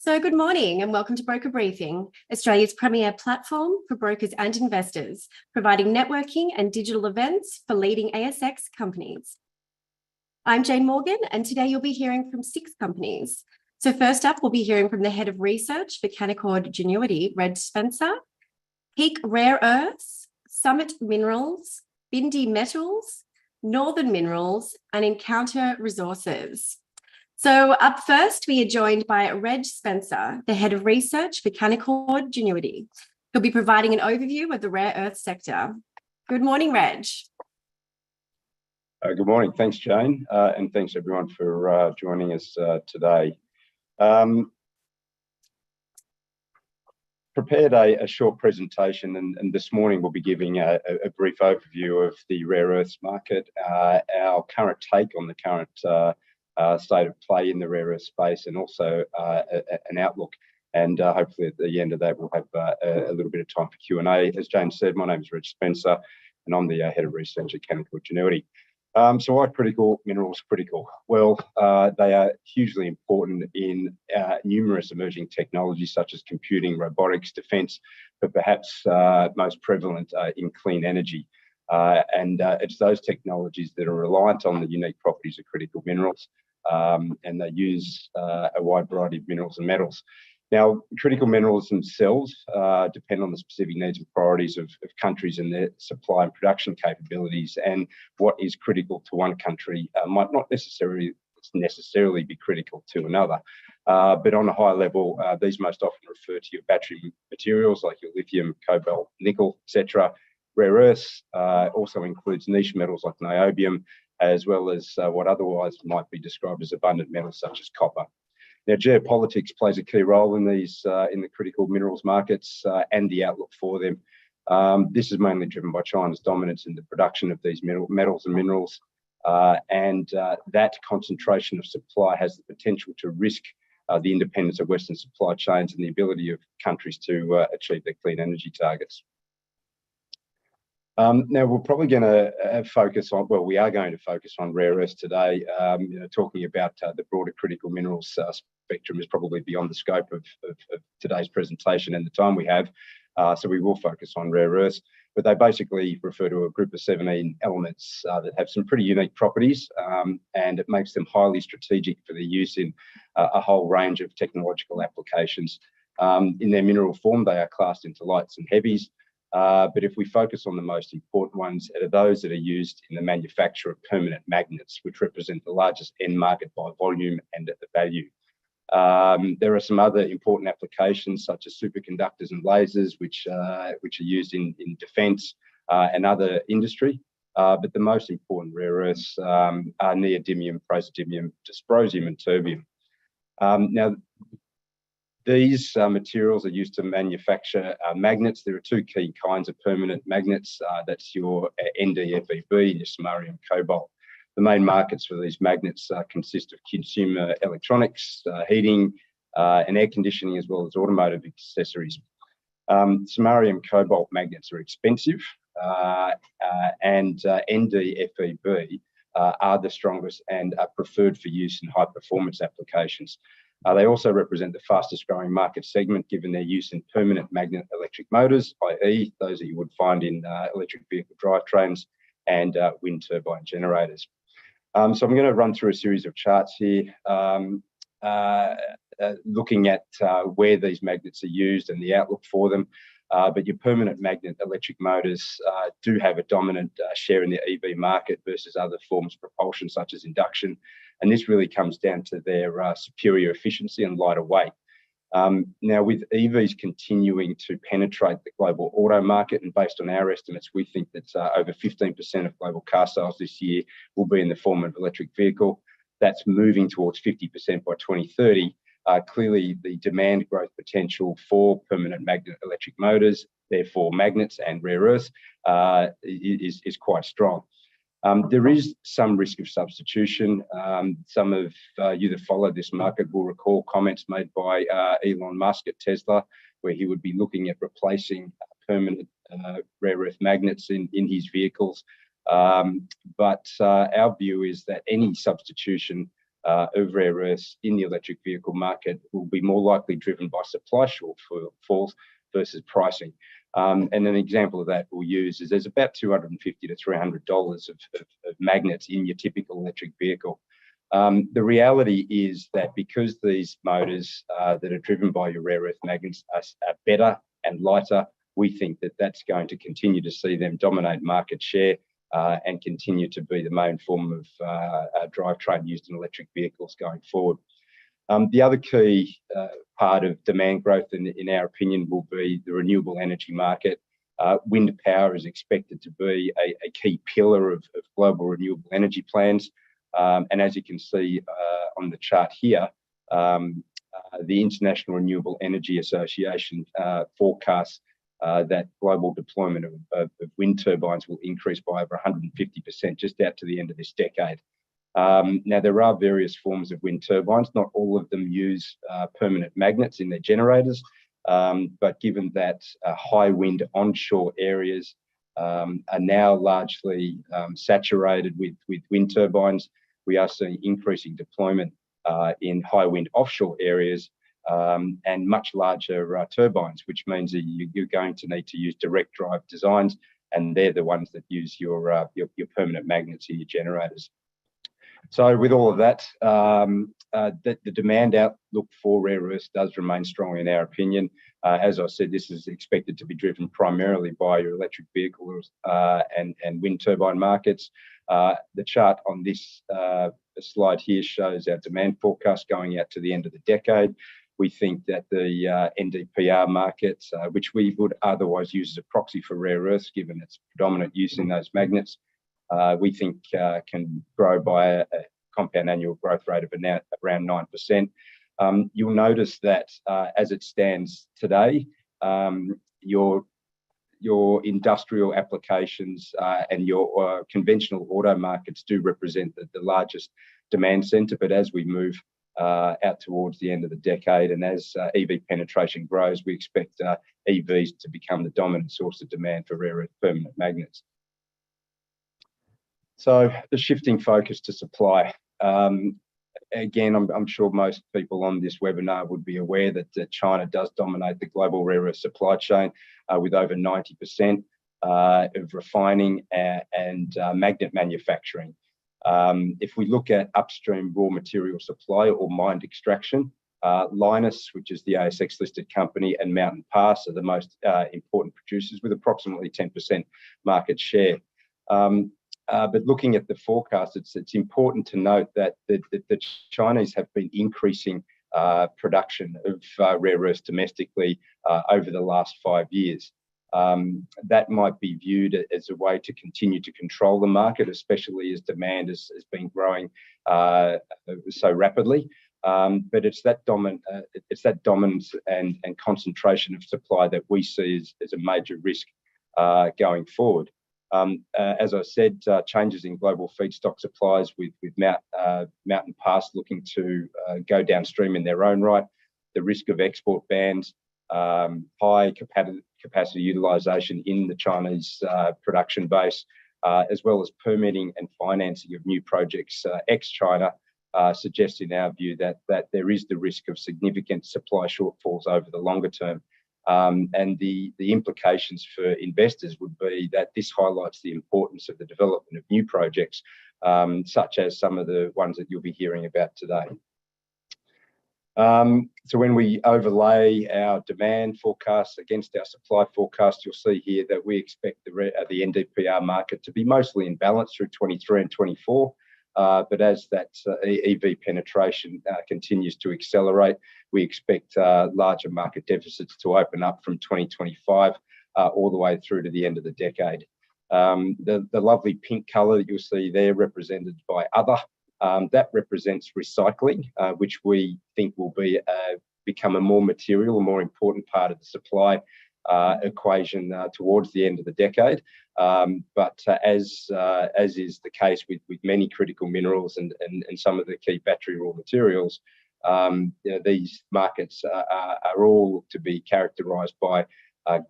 Good morning and welcome to Broker Briefing, Australia's premier platform for brokers and investors, providing networking and digital events for leading ASX companies. I'm Jane Morgan, and today you'll be hearing from 6 companies. So first up, we'll be hearing from the Head of Research for Canaccord Genuity, Reg Spencer, Peak Rare Earths, Summit Minerals, Bindi Metals, Northern Minerals, and Encounter Resources. So up first, we are joined by Reg Spencer, the Head of Research for Canaccord Genuity. He'll be providing an overview of the rare earth sector. Good morning, Reg. Good morning. Thanks, Jane, and thanks everyone for joining us today. Prepared a short presentation, and this morning we'll be giving a brief overview of the rare earths market, our current take on the current state of play in the rare earth space, and also an outlook. And hopefully at the end of that, we'll have a little bit of time for Q&A. As James said, my name is Reg Spencer, and I'm the Head of Research at Canaccord Genuity. So why critical minerals critical? Well, they are hugely important in numerous emerging technologies such as computing, robotics, defence, but perhaps most prevalent in clean energy. And it's those technologies that are reliant on the unique properties of critical minerals, and they use a wide variety of minerals and metals. Now, critical minerals themselves depend on the specific needs and priorities of countries and their supply and production capabilities, and what is critical to one country might not necessarily be critical to another. But on a high level, these most often refer to your battery materials like your lithium, cobalt, nickel, etc. Rare earths also includes niche metals like niobium, as well as what otherwise might be described as abundant metals such as copper. Now, geopolitics plays a key role in these in the critical minerals markets and the outlook for them. This is mainly driven by China's dominance in the production of these metals and minerals, and that concentration of supply has the potential to risk the independence of Western supply chains and the ability of countries to achieve their clean energy targets. Now, we're probably going to focus on, well, we are going to focus on rare earths today. Talking about the broader critical minerals spectrum is probably beyond the scope of today's presentation and the time we have. So we will focus on rare earths, but they basically refer to a group of 17 elements that have some pretty unique properties, and it makes them highly strategic for their use in a whole range of technological applications. In their mineral form, they are classed into lights and heavies. But if we focus on the most important ones, are those that are used in the manufacture of permanent magnets, which represent the largest end market by volume and at the value. There are some other important applications such as superconductors and lasers, which are used in defence and other industry. But the most important rare earths are neodymium, praseodymium, dysprosium, and terbium. Now, these materials are used to manufacture magnets. There are 2 key kinds of permanent magnets. That's your NdFeB and your samarium cobalt. The main markets for these magnets consist of consumer electronics, heating, and air conditioning, as well as automotive accessories. Samarium cobalt magnets are expensive, and NdFeB are the strongest and are preferred for use in high performance applications. They also represent the fastest growing market segment given their use in permanent magnet electric motors, i.e. those that you would find in electric vehicle drivetrains and wind turbine generators. So I'm going to run through a series of charts here, looking at where these magnets are used and the outlook for them. But your permanent magnet electric motors do have a dominant share in the EV market versus other forms of propulsion such as induction. And this really comes down to their superior efficiency and lighter weight. Now, with EVs continuing to penetrate the global auto market, and based on our estimates, we think that over 15% of global car sales this year will be in the form of electric vehicle. That's moving towards 50% by 2030. Clearly, the demand growth potential for permanent magnet electric motors, therefore magnets and rare earths, is quite strong. There is some risk of substitution. Some of you that follow this market will recall comments made by Elon Musk at Tesla, where he would be looking at replacing permanent rare earth magnets in his vehicles. But our view is that any substitution of rare earths in the electric vehicle market will be more likely driven by supply shortfalls versus pricing. And an example of that we'll use is there's about $250 to $300 of magnets in your typical electric vehicle. The reality is that because these motors that are driven by your rare earth magnets are better and lighter, we think that that's going to continue to see them dominate market share and continue to be the main form of drivetrain used in electric vehicles going forward. The other key part of demand growth, in our opinion, will be the renewable energy market. Wind power is expected to be a key pillar of global renewable energy plans. And as you can see on the chart here, the International Renewable Energy Association forecasts that global deployment of wind turbines will increase by over 150% just out to the end of this decade. Now, there are various forms of wind turbines. Not all of them use permanent magnets in their generators, but given that high wind onshore areas are now largely saturated with wind turbines, we are seeing increasing deployment in high wind offshore areas and much larger turbines, which means that you're going to need to use direct drive designs, and they're the ones that use your permanent magnets in your generators. So with all of that, the demand outlook for rare earths does remain strong in our opinion. As I said, this is expected to be driven primarily by your electric vehicles and wind turbine markets. The chart on this slide here shows our demand forecast going out to the end of the decade. We think that the NdPr market, which we would otherwise use as a proxy for rare earths, given its predominant use in those magnets, we think can grow by a compound annual growth rate of around 9%. You'll notice that as it stands today, your industrial applications and your conventional auto markets do represent the largest demand centre. But as we move out towards the end of the decade and as EV penetration grows, we expect EVs to become the dominant source of demand for rare earth permanent magnets. So the shifting focus to supply. Again, I'm sure most people on this webinar would be aware that China does dominate the global rare earth supply chain with over 90% of refining and magnet manufacturing. If we look at upstream raw material supply or mined extraction, Lynas, which is the ASX listed company, and Mountain Pass are the most important producers with approximately 10% market share. But looking at the forecast, it's important to note that the Chinese have been increasing production of rare earths domestically over the last 5 years. That might be viewed as a way to continue to control the market, especially as demand has been growing so rapidly. But it's that dominance and concentration of supply that we see as a major risk going forward. As I said, changes in global feedstock supplies with Mountain Pass looking to go downstream in their own right, the risk of export bans, high capacity utilisation in the Chinese production base, as well as permitting and financing of new projects ex-China, suggests in our view that there is the risk of significant supply shortfalls over the longer term. And the implications for investors would be that this highlights the importance of the development of new projects, such as some of the ones that you'll be hearing about today. So when we overlay our demand forecasts against our supply forecast, you'll see here that we expect the NdPr market to be mostly in balance through 23 and 24. But as that EV penetration continues to accelerate, we expect larger market deficits to open up from 2025 all the way through to the end of the decade. The lovely pink colour that you'll see there represented by other, that represents recycling, which we think will become a more material, a more important part of the supply equation towards the end of the decade. But as is the case with many critical minerals and some of the key battery raw materials, these markets are all to be characterised by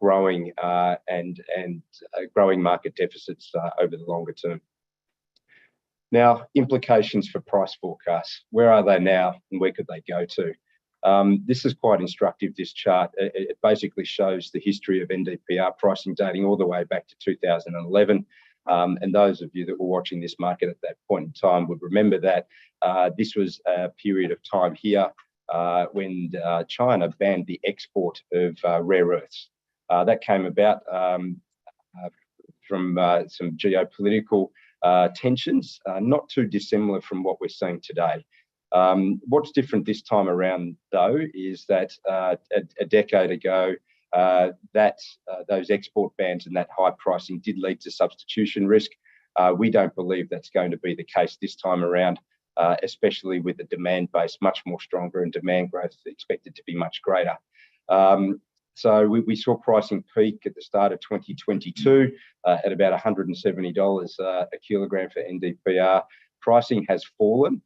growing and growing market deficits over the longer term. Now, implications for price forecasts. Where are they now and where could they go to? This is quite instructive, this chart. It basically shows the history of NdPr pricing dating all the way back to 2011. And those of you that were watching this market at that point in time would remember that this was a period of time here when China banned the export of rare earths. That came about from some geopolitical tensions, not too dissimilar from what we're seeing today. What's different this time around, though, is that a decade ago, those export bans and that high pricing did lead to substitution risk. We don't believe that's going to be the case this time around, especially with the demand base much more stronger and demand growth expected to be much greater. So we saw pricing peak at the start of 2022 at about $170 a kilogram for NdPr. Pricing has fallen,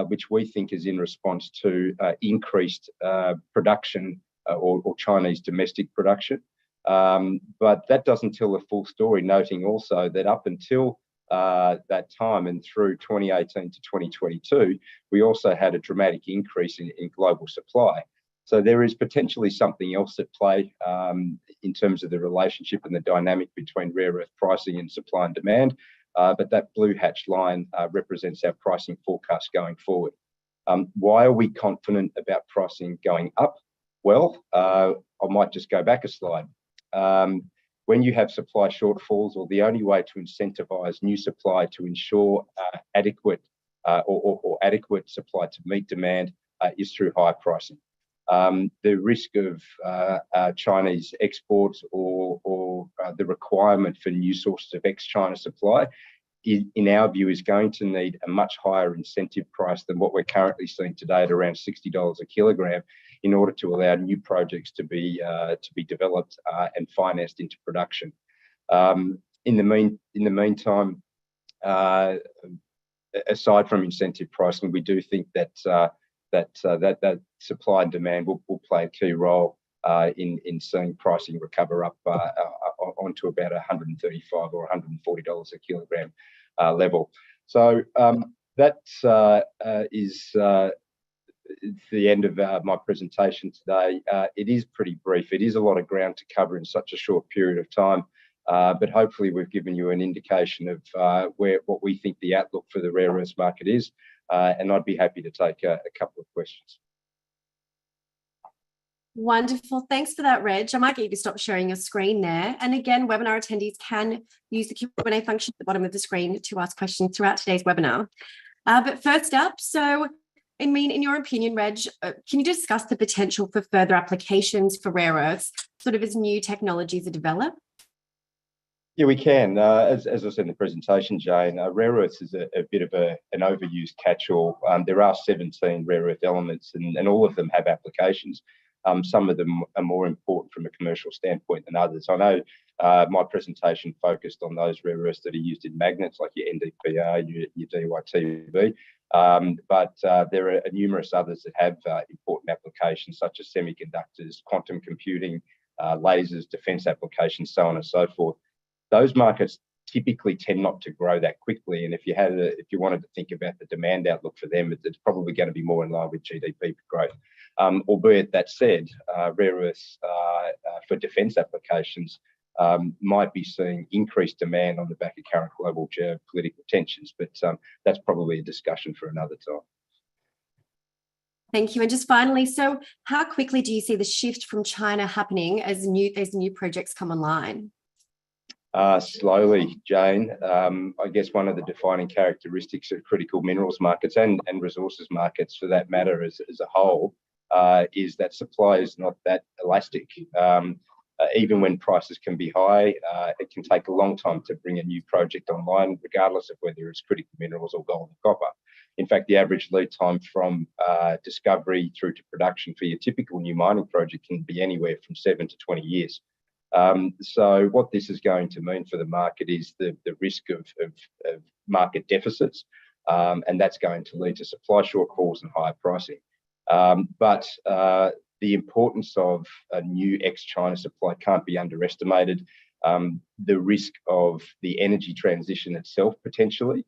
which we think is in response to increased production or Chinese domestic production. But that doesn't tell the full story, noting also that up until that time and through 2018 to 2022, we also had a dramatic increase in global supply. So there is potentially something else at play in terms of the relationship and the dynamic between rare earth pricing and supply and demand. But that blue hatched line represents our pricing forecast going forward. Why are we confident about pricing going up? Well, I might just go back a slide. When you have supply shortfalls, or the only way to incentivize new supply to ensure adequate or adequate supply to meet demand is through high pricing. The risk of Chinese exports or the requirement for new sources of ex-China supply, in our view, is going to need a much higher incentive price than what we're currently seeing today at around $60 a kilogram in order to allow new projects to be developed and financed into production. In the meantime, aside from incentive pricing, we do think that that supply and demand will play a key role in seeing pricing recover up onto about $135 or $140 a kilogram level. So that is the end of my presentation today. It is pretty brief. It is a lot of ground to cover in such a short period of time, but hopefully we've given you an indication of what we think the outlook for the rare earths market is, and I'd be happy to take a couple of questions. Wonderful. Thanks for that, Reg. I might get you to stop sharing your screen there. And again, webinar attendees can use the Q&A function at the bottom of the screen to ask questions throughout today's webinar. But first up, so I mean, in your opinion, Reg, can you discuss the potential for further applications for rare earths, sort of as new technologies are developed? Yeah, we can. As I said in the presentation, Jane, rare earths is a bit of an overused catch-all. There are 17 rare earth elements, and all of them have applications. Some of them are more important from a commercial standpoint than others. I know my presentation focused on those rare earths that are used in magnets, like your NdPr, your DyTb, but there are numerous others that have important applications, such as semiconductors, quantum computing, lasers, defence applications, so on and so forth. Those markets typically tend not to grow that quickly, and if you wanted to think about the demand outlook for them, it's probably going to be more in line with GDP growth. Albeit that said, rare earths for defence applications might be seeing increased demand on the back of current global geopolitical tensions, but that's probably a discussion for another time. Thank you. And just finally, so how quickly do you see the shift from China happening as new projects come online? Slowly, Jane. I guess one of the defining characteristics of critical minerals markets and resources markets, for that matter, as a whole, is that supply is not that elastic. Even when prices can be high, it can take a long time to bring a new project online, regardless of whether it's critical minerals or gold or copper. In fact, the average lead time from discovery through to production for your typical new mining project can be anywhere from 7 to 20 years. So what this is going to mean for the market is the risk of market deficits, and that's going to lead to supply shortfalls and higher pricing. But the importance of a new ex-China supply can't be underestimated. The risk of the energy transition itself, potentially,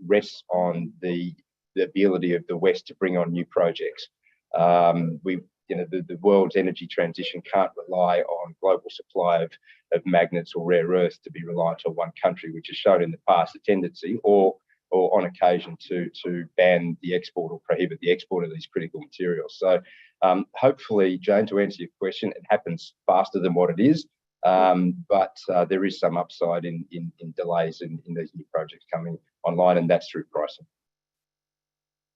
rests on the ability of the West to bring on new projects. The world's energy transition can't rely on global supply of magnets or rare earths to be reliant on one country, which has shown in the past a tendency, or on occasion, to ban the export or prohibit the export of these critical materials. So hopefully, Jane, to answer your question, it happens faster than what it is, but there is some upside in delays in these new projects coming online, and that's through pricing.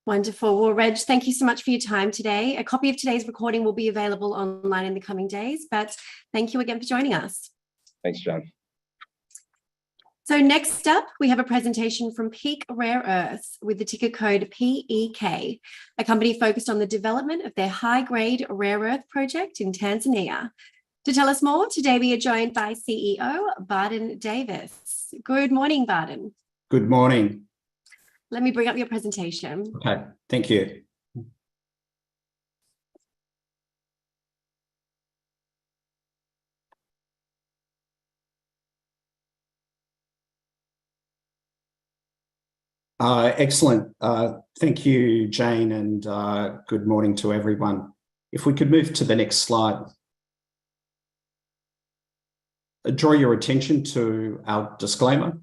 Wonderful. Well, Reg, thank you so much for your time today. A copy of today's recording will be available online in the coming days, but thank you again for joining us. Thanks, Jane. So next up, we have a presentation from Peak Rare Earths with the ticker code PEK, a company focused on the development of their high-grade rare earth project in Tanzania. To tell us more, today we are joined by CEO Bardin Davis. Good morning, Bardin. Good morning. Let me bring up your presentation. Okay, thank you. Excellent. Thank you, Jane, and good morning to everyone. If we could move to the next slide. Draw your attention to our disclaimer.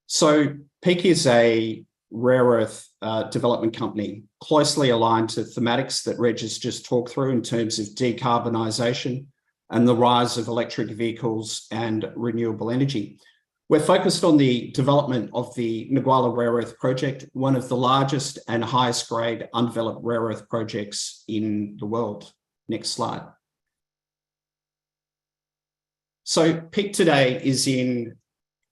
So Peak is a rare earth development company closely aligned to thematics that Reg has just talked through in terms of decarbonisation and the rise of electric vehicles and renewable energy. We're focused on the development of the Nguala Rare Earth Project, one of the largest and highest grade undeveloped rare earth projects in the world. Next slide. So Peak today is in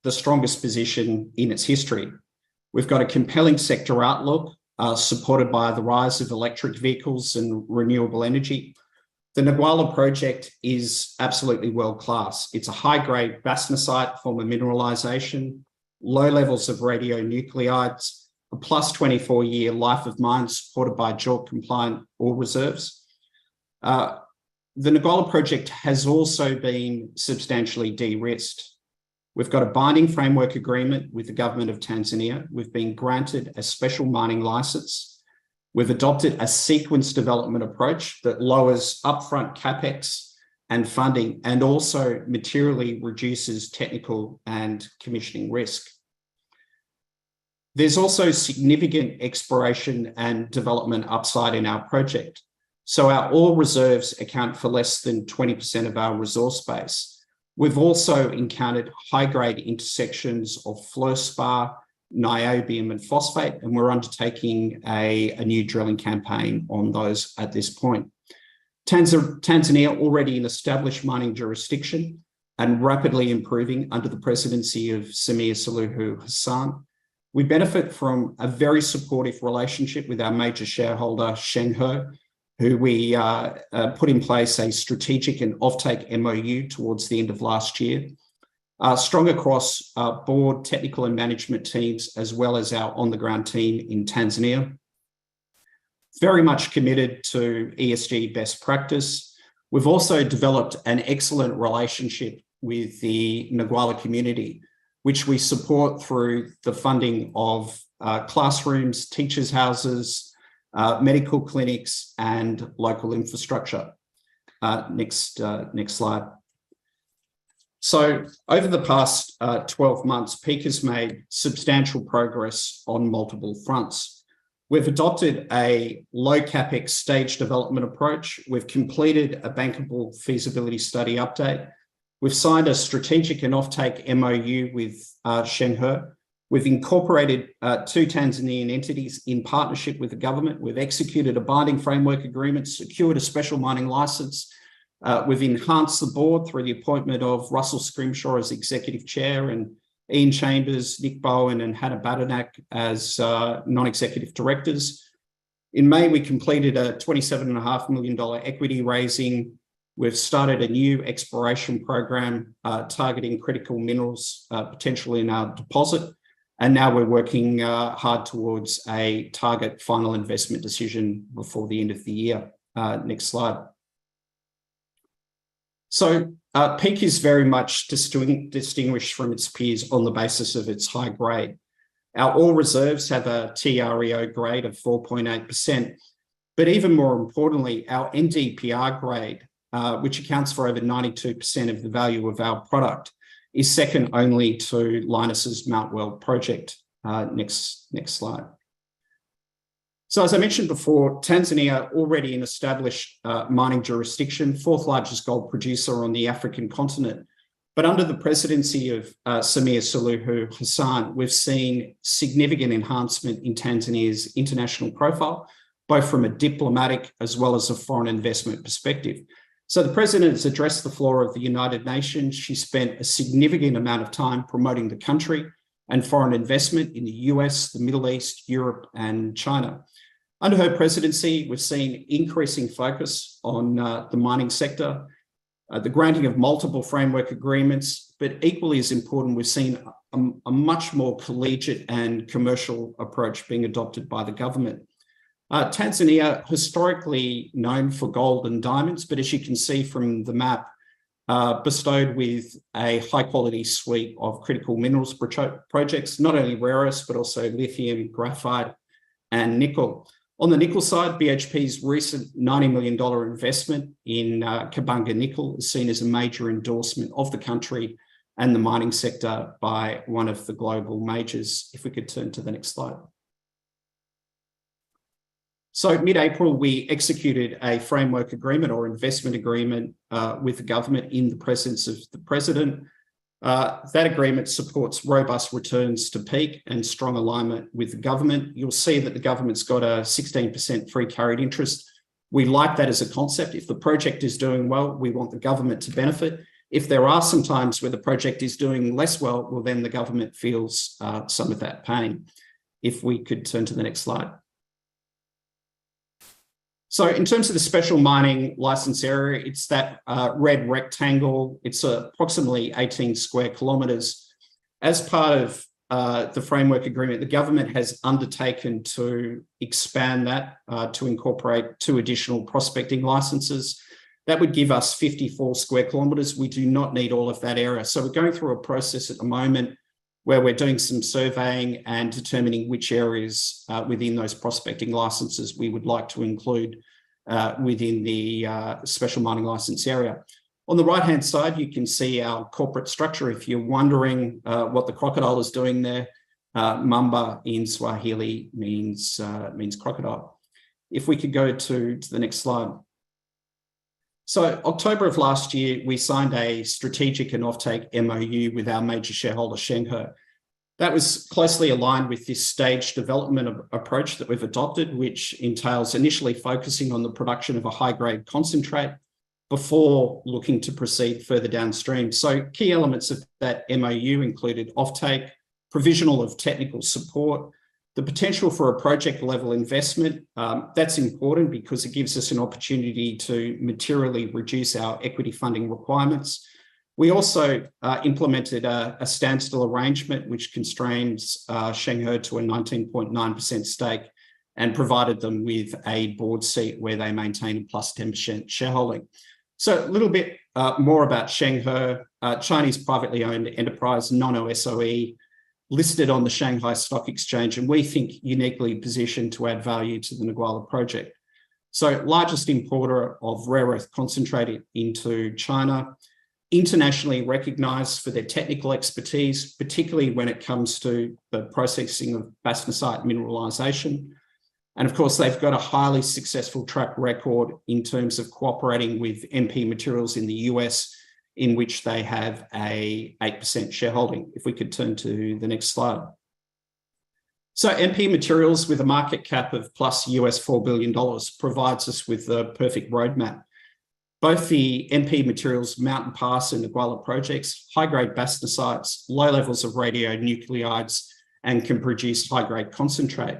the strongest position in its history. We've got a compelling sector outlook supported by the rise of electric vehicles and renewable energy. The Nguala project is absolutely world-class. It's a high-grade bastnasite form of mineralisation, low levels of radionuclides, a plus 24-year life of mine supported by JORC-compliant ore reserves. The Nguala project has also been substantially de-risked. We've got a binding framework agreement with the government of Tanzania. We've been granted a special mining licence. We've adopted a sequenced development approach that lowers upfront capex and funding and also materially reduces technical and commissioning risk. There's also significant exploration and development upside in our project. So our ore reserves account for less than 20% of our resource base. We've also encountered high-grade intersections of fluorspar, niobium and phosphate, and we're undertaking a new drilling campaign on those at this point. Tanzania, already an established mining jurisdiction and rapidly improving under the presidency of Samia Suluhu Hassan. We benefit from a very supportive relationship with our major shareholder, Shenghe, who we put in place a strategic and offtake MOU towards the end of last year. Strong across board, technical and management teams, as well as our on-the-ground team in Tanzania. Very much committed to ESG best practice. We've also developed an excellent relationship with the Nguala community, which we support through the funding of classrooms, teachers' houses, medical clinics and local infrastructure. Next slide. So over the past 12 months, Peak has made substantial progress on multiple fronts. We've adopted a low capex stage development approach. We've completed a bankable feasibility study update. We've signed a strategic and offtake MOU with Shenghe. We've incorporated 2 Tanzanian entities in partnership with the government. We've executed a binding framework agreement, secured a special mining licence. We've enhanced the board through the appointment of Russell Scrimshaw as executive chair and Ian Chambers, Nick Bowen and Hannah Badanak as non-executive directors. In May, we completed a $27.5 million equity raising. We've started a new exploration program targeting critical minerals potentially in our deposit. And now we're working hard towards a target final investment decision before the end of the year. Next slide. So Peak is very much distinguished from its peers on the basis of its high grade. Our ore reserves have a TREO grade of 4.8%, but even more importantly, our NdPr grade, which accounts for over 92% of the value of our product, is second only to Lynas's Mount Weld project. Next slide. So as I mentioned before, Tanzania already an established mining jurisdiction, fourth largest gold producer on the African continent. But under the presidency of Samia Suluhu Hassan, we've seen significant enhancement in Tanzania's international profile, both from a diplomatic as well as a foreign investment perspective. So the president has addressed the floor of the United Nations. She spent a significant amount of time promoting the country and foreign investment in the US, the Middle East, Europe, and China. Under her presidency, we've seen increasing focus on the mining sector, the granting of multiple framework agreements, but equally as important, we've seen a much more collegiate and commercial approach being adopted by the government. Tanzania, historically known for gold and diamonds, but as you can see from the map, bestowed with a high quality suite of critical minerals projects, not only rare earths, but also lithium, graphite, and nickel. On the nickel side, BHP's recent $90 million investment in Kabanga Nickel is seen as a major endorsement of the country and the mining sector by one of the global majors. If we could turn to the next slide. So mid-April, we executed a framework agreement or investment agreement with the government in the presence of the president. That agreement supports robust returns to Peak and strong alignment with the government. You'll see that the government's got a 16% free carried interest. We like that as a concept. If the project is doing well, we want the government to benefit. If there are some times where the project is doing less well, well, then the government feels some of that pain. If we could turn to the next slide. So in terms of the special mining license area, it's that red rectangle. It's approximately 18 square kilometres. As part of the framework agreement, the government has undertaken to expand that to incorporate 2 additional prospecting licenses. That would give us 54 square kilometres. We do not need all of that area. So we're going through a process at the moment where we're doing some surveying and determining which areas within those prospecting licenses we would like to include within the special mining license area. On the right-hand side, you can see our corporate structure. If you're wondering what the crocodile is doing there, Mamba in Swahili means crocodile. If we could go to the next slide. So October of last year, we signed a strategic and offtake MOU with our major shareholder, Shenghe. That was closely aligned with this staged development approach that we've adopted, which entails initially focusing on the production of a high-grade concentrate before looking to proceed further downstream. So key elements of that MOU included offtake, provisional of technical support, the potential for a project level investment. That's important because it gives us an opportunity to materially reduce our equity funding requirements. We also implemented a standstill arrangement which constrains Shenghe to a 19.9% stake and provided them with a board seat where they maintain a plus 10% shareholding. So a little bit more about Shenghe, Chinese privately owned enterprise, non-OSOE, listed on the Shanghai Stock Exchange, and we think uniquely positioned to add value to the Nguala project. So largest importer of rare earth concentrate into China, internationally recognised for their technical expertise, particularly when it comes to the processing of bastnäsite mineralisation. And of course, they've got a highly successful track record in terms of cooperating with MP Materials in the US, in which they have a 8% shareholding. If we could turn to the next slide. So MP Materials, with a market cap of plus US $4 billion, provides us with the perfect roadmap. Both the MP Materials Mountain Pass and Nguala projects, high-grade bastnäsites, low levels of radionuclides, and can produce high-grade concentrate.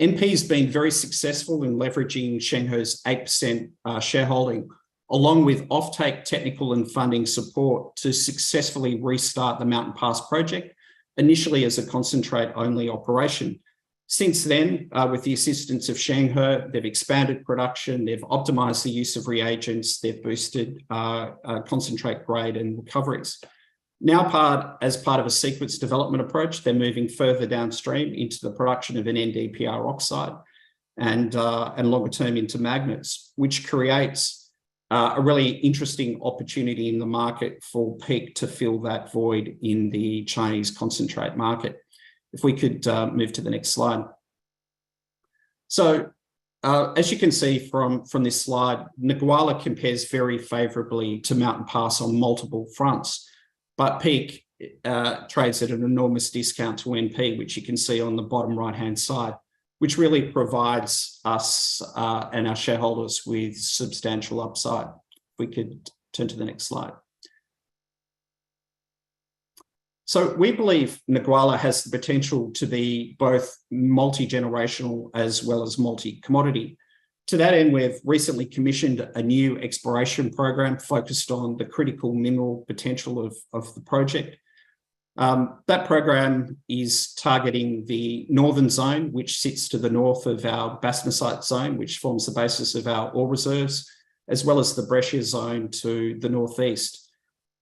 MP has been very successful in leveraging Shenghe's 8% shareholding, along with offtake technical and funding support to successfully restart the Mountain Pass project, initially as a concentrate-only operation. Since then, with the assistance of Shenghe, they've expanded production, they've optimized the use of reagents, they've boosted concentrate grade and recoveries. Now, as part of a sequence development approach, they're moving further downstream into the production of an NdPr oxide and longer term into magnets, which creates a really interesting opportunity in the market for Peak to fill that void in the Chinese concentrate market. If we could move to the next slide. So, as you can see from this slide, Ngualla compares very favourably to Mountain Pass on multiple fronts, but Peak trades at an enormous discount to NP, which you can see on the bottom right-hand side, which really provides us and our shareholders with substantial upside. If we could turn to the next slide. So we believe Ngualla has the potential to be both multi-generational as well as multi-commodity. To that end, we've recently commissioned a new exploration program focused on the critical mineral potential of the project. That program is targeting the northern zone, which sits to the north of our bastnasite zone, which forms the basis of our ore reserves, as well as the breccia zone to the northeast.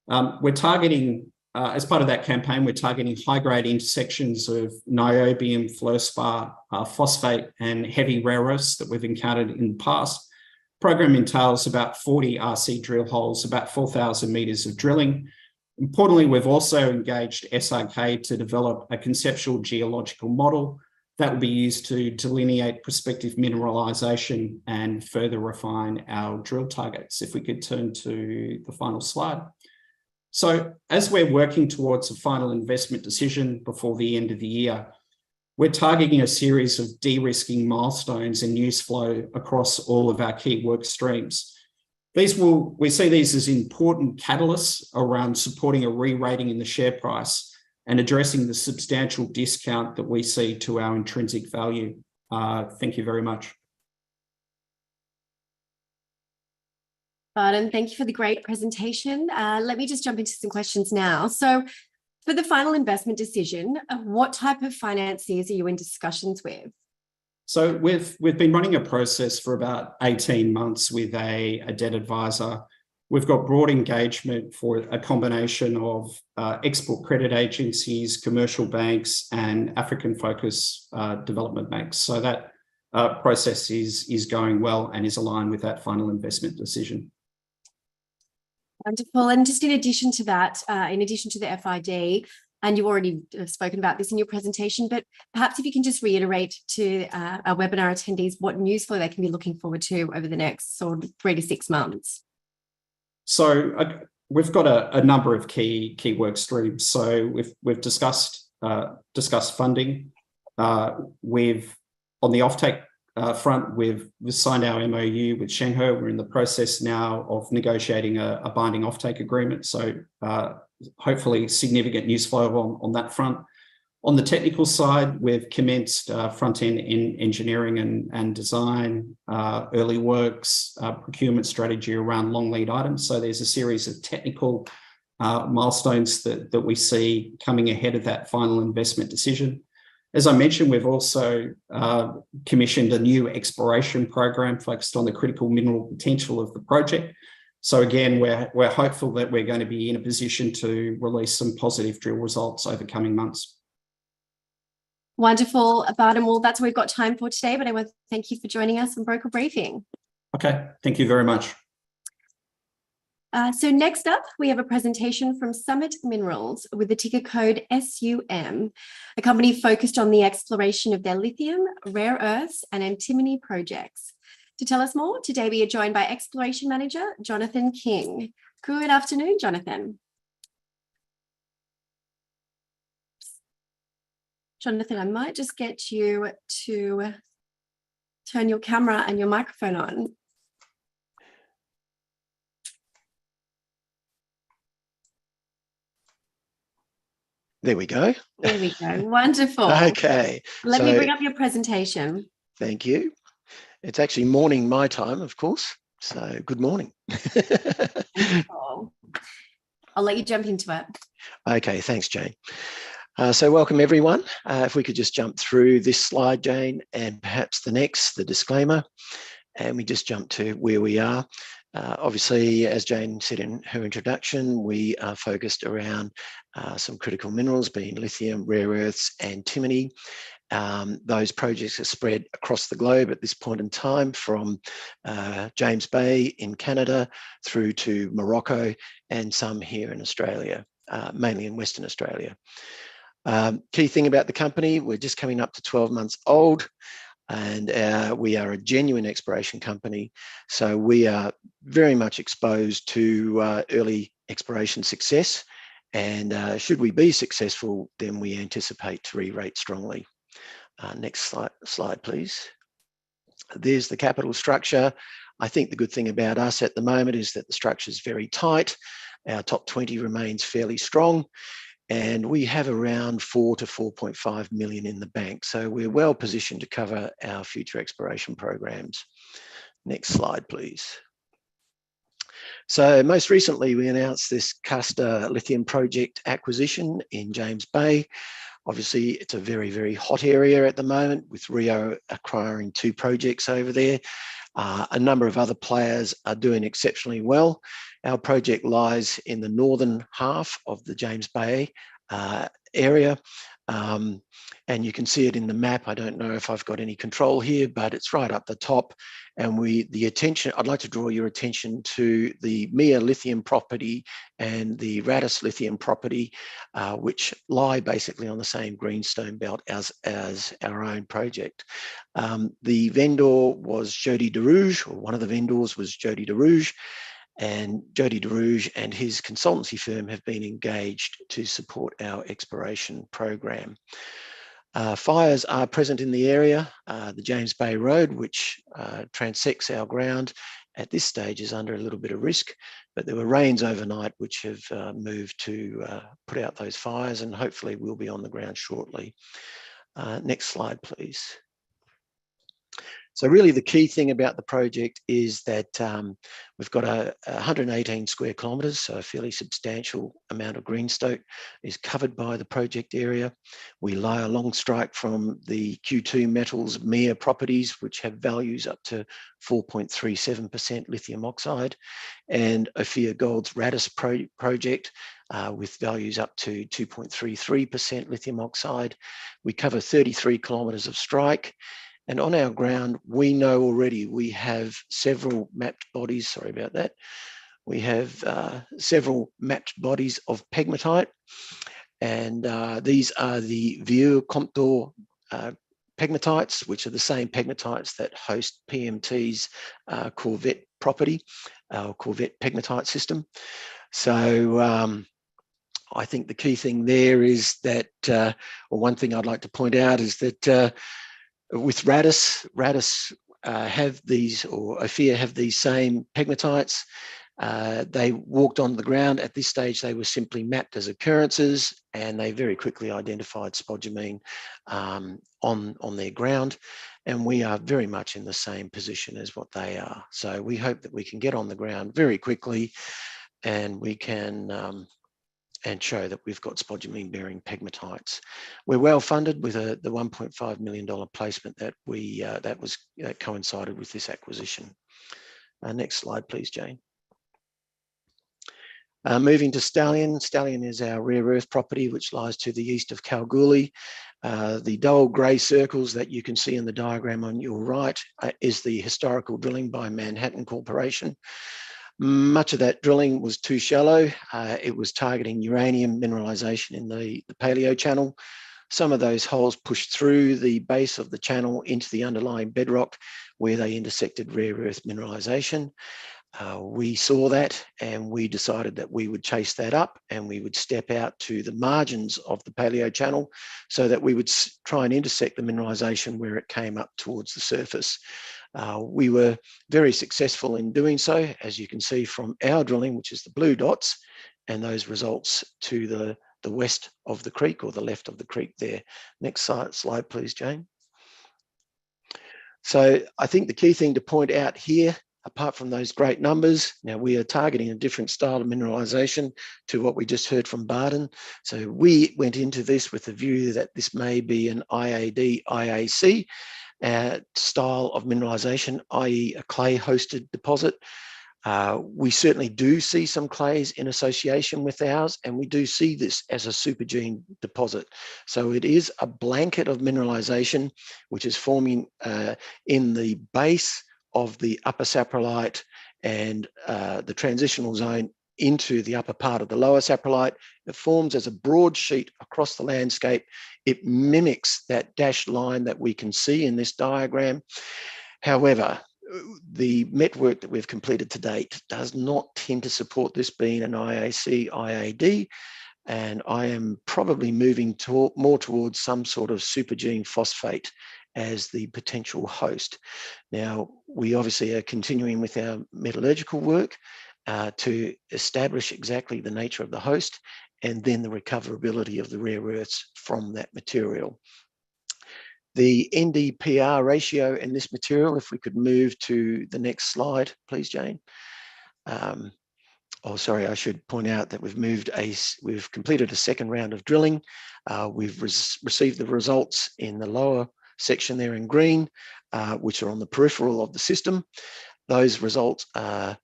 We're targeting, as part of that campaign, we're targeting high-grade intersections of niobium, fluorspar, phosphate, and heavy rare earths that we've encountered in the past. The program entails about 40 RC drill holes, about 4,000 metres of drilling. Importantly, we've also engaged SRK to develop a conceptual geological model that will be used to delineate prospective mineralisation and further refine our drill targets. If we could turn to the final slide. So as we're working towards a final investment decision before the end of the year, we're targeting a series of de-risking milestones and news flow across all of our key work streams. We see these as important catalysts around supporting a re-rating in the share price and addressing the substantial discount that we see to our intrinsic value. Thank you very much. Barton, thank you for the great presentation. Let me just jump into some questions now. So for the final investment decision, what type of financiers are you in discussions with? So we've been running a process for about 18 months with a debt advisor. We've got broad engagement for a combination of export credit agencies, commercial banks, and African-focused development banks. So that process is going well and is aligned with that final investment decision. Wonderful. And just in addition to that, in addition to the FID, and you already have spoken about this in your presentation, but perhaps if you can just reiterate to our webinar attendees what news flow they can be looking forward to over the next sort of 3 to 6 months. So we've got a number of key work streams. So we've discussed funding. We've on the offtake front, we've signed our MOU with Shanghai. We're in the process now of negotiating a binding offtake agreement. So hopefully significant news flow on that front. On the technical side, we've commenced front-end engineering and design, early works, procurement strategy around long lead items. So there's a series of technical milestones that we see coming ahead of that final investment decision. As I mentioned, we've also commissioned a new exploration program focused on the critical mineral potential of the project. So again, we're hopeful that we're going to be in a position to release some positive drill results over coming months. Wonderful, Barton. Well, that's what we've got time for today, but I want to thank you for joining us on Broker Briefing. Okay, thank you very much. So next up, we have a presentation from Summit Minerals with the ticker code SUM, a company focused on the exploration of their lithium, rare earths, and antimony projects. To tell us more, today we are joined by Exploration Manager, Jonathan King. Good afternoon, Jonathan. Jonathan, I might just get you to turn your camera and your microphone on. There we go. There we go. Wonderful. Okay. Let me bring up your presentation. Thank you. It's actually morning my time, of course. So good morning. I'll let you jump into it. Okay, thanks, Jane. So welcome everyone. If we could just jump through this slide, Jane, and perhaps the next, the disclaimer, and we just jump to where we are. Obviously, as Jane said in her introduction, we are focused around some critical minerals, being lithium, rare earths, and antimony. Those projects are spread across the globe at this point in time, from James Bay in Canada through to Morocco, and some here in Australia, mainly in Western Australia. Key thing about the company, we're just coming up to 12 months old, and we are a genuine exploration company. So we are very much exposed to early exploration success. And should we be successful, then we anticipate to re-rate strongly. Next slide, please. There's the capital structure. I think the good thing about us at the moment is that the structure is very tight. Our top 20 remains fairly strong, and we have around 4 to 4.5 million in the bank. So we're well positioned to cover our future exploration programs. Next slide, please. So most recently, we announced this Custer lithium project acquisition in James Bay. Obviously, it's a very, very hot area at the moment, with Rio acquiring 2 projects over there. A number of other players are doing exceptionally well. Our project lies in the northern half of the James Bay area. And you can see it in the map. I don't know if I've got any control here, but it's right up the top. And I'd like to draw your attention to the Mia lithium property and the Radis lithium property, which lie basically on the same greenstone belt as our own project. The vendor was Jody DeRouge, or one of the vendors was Jody DeRouge. And Jody DeRouge and his consultancy firm have been engaged to support our exploration program. Fires are present in the area. The James Bay Road, which transects our ground, at this stage is under a little bit of risk, but there were rains overnight which have moved to put out those fires, and hopefully we'll be on the ground shortly. Next slide, please. So really the key thing about the project is that we've got 118 square kilometres, so a fairly substantial amount of greenstone is covered by the project area. We lie along strike from the Q2 Metals Mia properties, which have values up to 4.37% lithium oxide, and Ophir Gold's Radis project with values up to 2.33% lithium oxide. We cover 33 kilometres of strike. And on our ground, we know already we have several mapped bodies, sorry about that. We have several mapped bodies of pegmatite, and these are the Vieux Comptor pegmatites, which are the same pegmatites that host PMT's Corvette property, our Corvette pegmatite system. So I think the key thing there is that, or one thing I'd like to point out is that with Radis have these, or Ophir have these same pegmatites. They walked on the ground. At this stage, they were simply mapped as occurrences, and they very quickly identified spodumene on their ground. And we are very much in the same position as what they are. So we hope that we can get on the ground very quickly, and we can and show that we've got spodumene bearing pegmatites. We're well funded with the $1.5 million placement that that coincided with this acquisition. Next slide, please, Jane. Moving to Stallion. Stallion is our rare earth property, which lies to the east of Kalgoorlie. The dull grey circles that you can see in the diagram on your right is the historical drilling by Manhattan Corporation. Much of that drilling was too shallow. It was targeting uranium mineralisation in the paleo channel. Some of those holes pushed through the base of the channel into the underlying bedrock, where they intersected rare earth mineralisation. We saw that, and we decided that we would chase that up, and we would step out to the margins of the paleo channel so that we would try and intersect the mineralisation where it came up towards the surface. We were very successful in doing so, as you can see from our drilling, which is the blue dots, and those results to the west of the creek, or the left of the creek there. Next slide, please, Jane. So I think the key thing to point out here, apart from those great numbers, now we are targeting a different style of mineralisation to what we just heard from Barden. So we went into this with the view that this may be an IAD, IAC style of mineralisation, i.e. a clay-hosted deposit. We certainly do see some clays in association with ours, and we do see this as a supergene deposit. So it is a blanket of mineralization which is forming in the base of the upper saprolite and the transitional zone into the upper part of the lower saprolite. It forms as a broad sheet across the landscape. It mimics that dashed line that we can see in this diagram. However, the met work that we've completed to date does not tend to support this being an IAC IAD, and I am probably moving more towards some sort of supergene phosphate as the potential host. Now, we obviously are continuing with our metallurgical work to establish exactly the nature of the host and then the recoverability of the rare earths from that material. The NdPr ratio in this material, if we could move to the next slide, please, Jane. Oh, sorry, I should point out that we've completed a second round of drilling. We've received the results in the lower section there in green, which are on the peripheral of the system. Those results are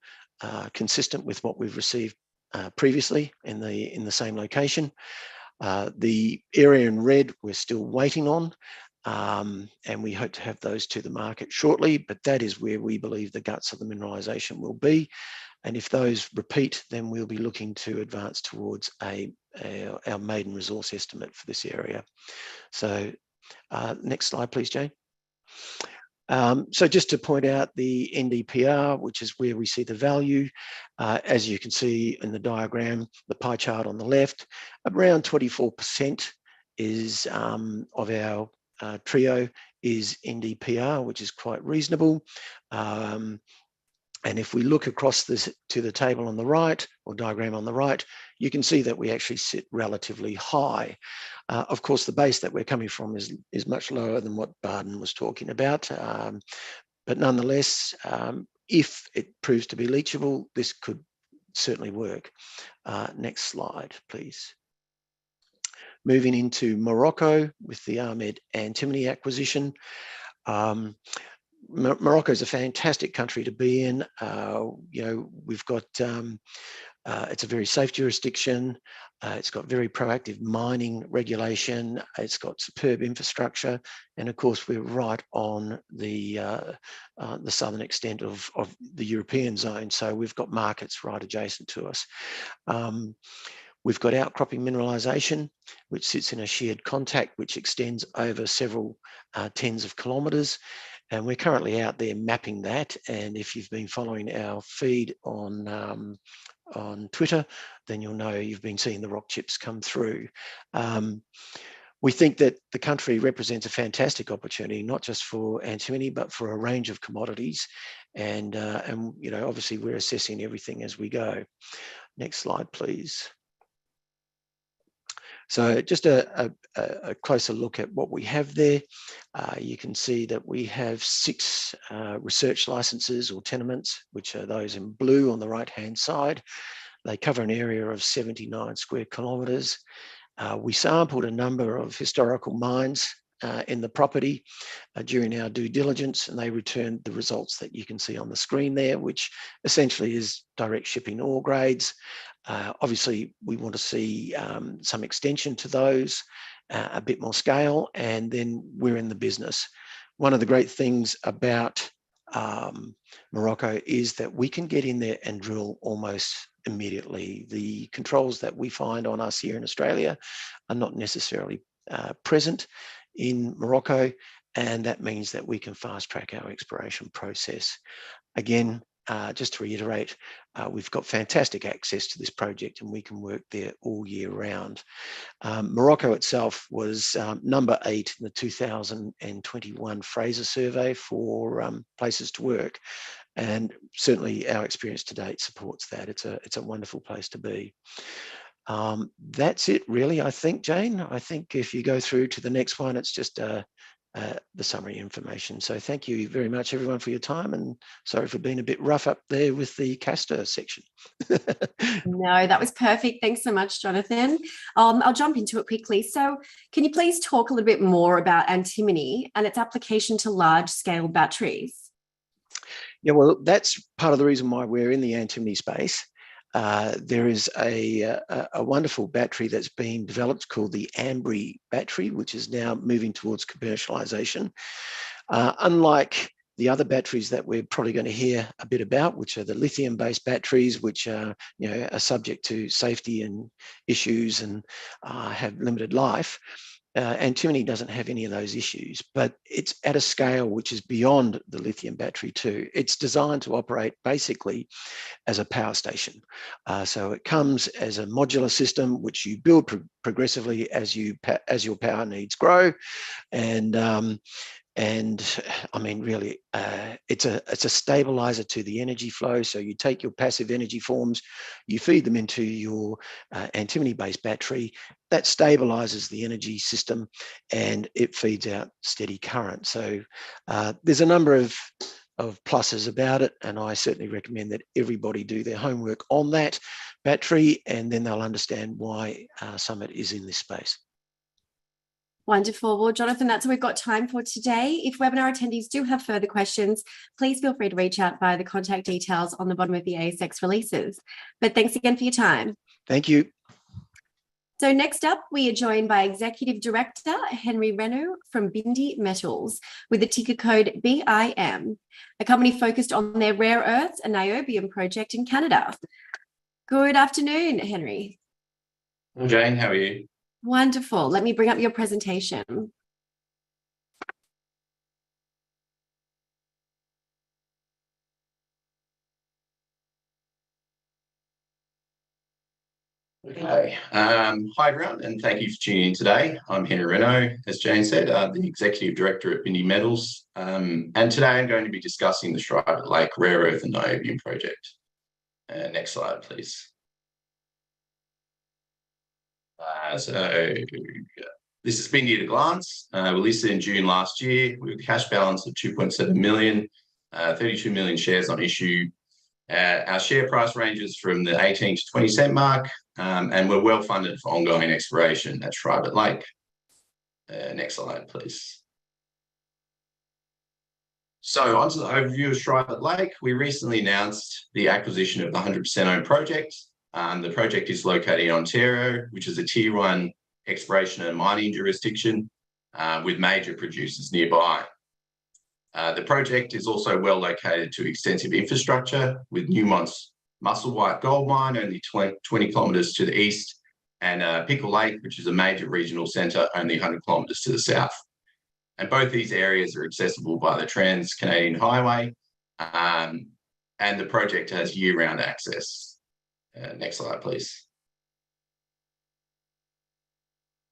consistent with what we've received previously in the same location. The area in red we're still waiting on, and we hope to have those to the market shortly, but that is where we believe the guts of the mineralization will be. And if those repeat, then we'll be looking to advance towards our maiden resource estimate for this area. So next slide, please, Jane. So just to point out the NdPr, which is where we see the value, as you can see in the diagram, the pie chart on the left, around 24% is of our trio is NdPr, which is quite reasonable. And if we look across this to the table on the right, or diagram on the right, you can see that we actually sit relatively high. Of course, the base that we're coming from is much lower than what Barden was talking about. But nonetheless, if it proves to be leachable, this could certainly work. Next slide, please. Moving into Morocco with the Ahmed Antimony acquisition. Morocco is a fantastic country to be in. You know, we've got, it's a very safe jurisdiction. It's got very proactive mining regulation. It's got superb infrastructure. And of course, we're right on the southern extent of the European zone. So we've got markets right adjacent to us. We've got outcropping mineralization, which sits in a sheared contact, which extends over several tens of kilometers. And we're currently out there mapping that. And if you've been following our feed on Twitter, then you'll know you've been seeing the rock chips come through. We think that the country represents a fantastic opportunity, not just for antimony, but for a range of commodities. And you know, obviously we're assessing everything as we go. Next slide, please. So just a closer look at what we have there. You can see that we have 6 research licenses or tenements, which are those in blue on the right-hand side. They cover an area of 79 square kilometres. We sampled a number of historical mines in the property during our due diligence, and they returned the results that you can see on the screen there, which essentially is direct shipping ore grades. Obviously, we want to see some extension to those, a bit more scale, and then we're in the business. One of the great things about Morocco is that we can get in there and drill almost immediately. The controls that we find on us here in Australia are not necessarily present in Morocco, and that means that we can fast track our exploration process. Again, just to reiterate, we've got fantastic access to this project and we can work there all year round. Morocco itself was number 8 in the 2021 Fraser survey for places to work. And certainly our experience to date supports that. It's a wonderful place to be. That's it really, I think, Jane. I think if you go through to the next one, it's just the summary information. So thank you very much, everyone, for your time, and sorry for being a bit rough up there with the Castor section. No, that was perfect. Thanks so much, Jonathan. I'll jump into it quickly. So can you please talk a little bit more about antimony and its application to large-scale batteries? Yeah, well, that's part of the reason why we're in the antimony space. There is a wonderful battery that's been developed called the Ambri battery, which is now moving towards commercialization. Unlike the other batteries that we're probably going to hear a bit about, which are the lithium-based batteries, which are, are subject to safety and issues and have limited life. Antimony doesn't have any of those issues, but it's at a scale which is beyond the lithium battery too. It's designed to operate basically as a power station. So it comes as a modular system, which you build progressively as your power needs grow. And I mean, really, it's a stabilizer to the energy flow. So you take your passive energy forms, you feed them into your antimony-based battery. That stabilizes the energy system, and it feeds out steady current. So there's a number of pluses about it, and I certainly recommend that everybody do their homework on that battery, and then they'll understand why Summit is in this space. Wonderful. Well, Jonathan, that's all we've got time for today. If webinar attendees do have further questions, please feel free to reach out via the contact details on the bottom of the ASX releases. But thanks again for your time. Thank you. So next up, we are joined by Executive Director Henry Renaud from Bindi Metals with the ticker code BIM, a company focused on their rare earths and niobium project in Canada. Good afternoon, Henry. Well, Jane, how are you? Wonderful. Let me bring up your presentation. Okay. Hi, everyone, and thank you for tuning in today. I'm Henry Renaud, as Jane said, the Executive Director at Bindi Metals. And today I'm going to be discussing the Striped Lake Rare Earth and Niobium project. Next slide, please. So this is Bindi at a glance. We listed in June last year with a cash balance of 2.7 million, 32 million shares on issue. Our share price ranges from the 18 to 20 cent mark, and we're well funded for ongoing exploration at Striped Lake. Next slide, please. So onto the overview of Striped Lake. We recently announced the acquisition of the 100% owned project. The project is located in Ontario, which is a Tier 1 exploration and mining jurisdiction with major producers nearby. The project is also well located to extensive infrastructure with Newmont's Musselwhite gold mine only 20 kilometres to the east, and Pickle Lake, which is a major regional centre only 100 kilometres to the south. And both these areas are accessible by the Trans-Canadian Highway, and the project has year-round access. Next slide, please.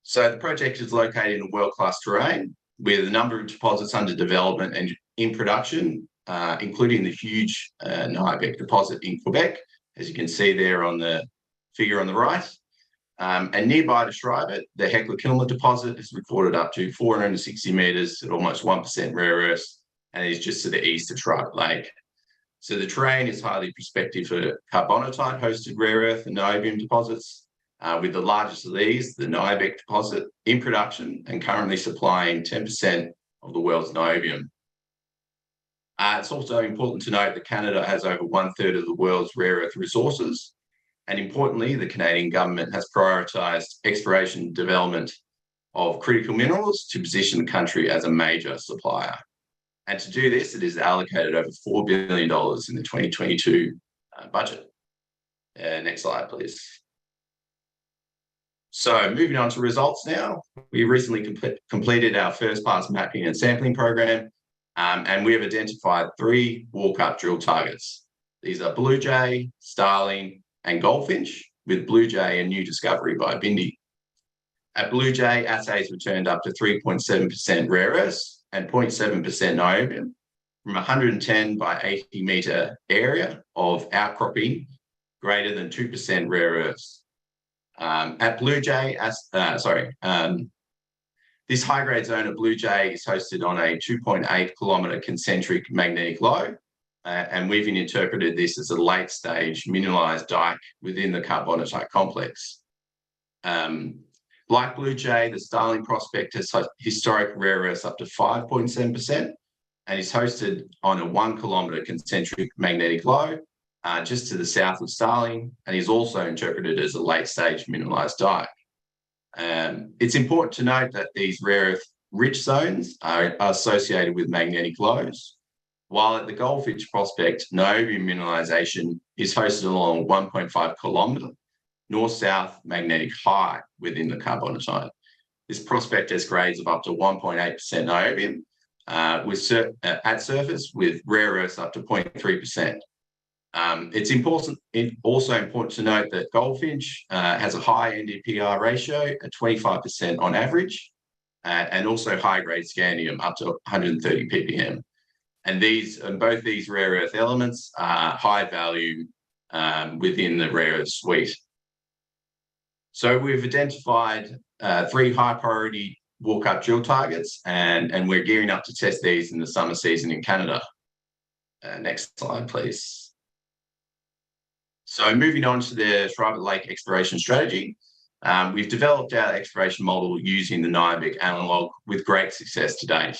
So the project is located in world-class terrain with a number of deposits under development and in production, including the huge Niobec deposit in Quebec, as you can see there on the figure on the right. And nearby to Striped, the Hecla-Kilmer deposit is recorded up to 460 metres at almost 1% rare earths, and is just to the east of Striped Lake. So the terrain is highly prospective for carbonatite-hosted rare earth and niobium deposits, with the largest of these, the Niobec deposit, in production and currently supplying 10% of the world's niobium. It's also important to note that Canada has over 1/3 of the world's rare earth resources, and importantly, the Canadian government has prioritised exploration and development of critical minerals to position the country as a major supplier. And to do this, it is allocated over $4 billion in the 2022 budget. Next slide, please. So moving on to results now. We recently completed our first pass mapping and sampling program, and we have identified 3 walk-up drill targets. These are Blue Jay, Starling, and Goldfinch, with Blue Jay a new discovery by Bindi. At Blue Jay, assays returned up to 3.7% rare earths and 0.7% niobium from 110 by 80 metre area of outcropping greater than 2% rare earths. At Blue Jay, this high-grade zone of Blue Jay is hosted on a 2.8 kilometre concentric magnetic low, and we've interpreted this as a late-stage mineralised dike within the carbonatite complex. Like Blue Jay, the Starling prospect has historic rare earths up to 5.7%, and is hosted on a 1 kilometre concentric magnetic low just to the south of Starling, and is also interpreted as a late-stage mineralised dike. It's important to note that these rare earth rich zones are associated with magnetic lows, while at the Goldfinch prospect, niobium mineralisation is hosted along a 1.5 kilometre north-south magnetic high within the carbonatite. This prospect has grades of up to 1.8% niobium at surface, with rare earths up to 0.3%. It's also important to note that Goldfinch has a high NdPr ratio at 25% on average, and also high-grade scandium up to 130 ppm. And both these rare earth elements are high value within the rare earth suite. So we've identified 3 high-priority walk-up drill targets, and we're gearing up to test these in the summer season in Canada. Next slide, please. So moving on to the Shriver Lake exploration strategy, we've developed our exploration model using the Niobic analog with great success to date.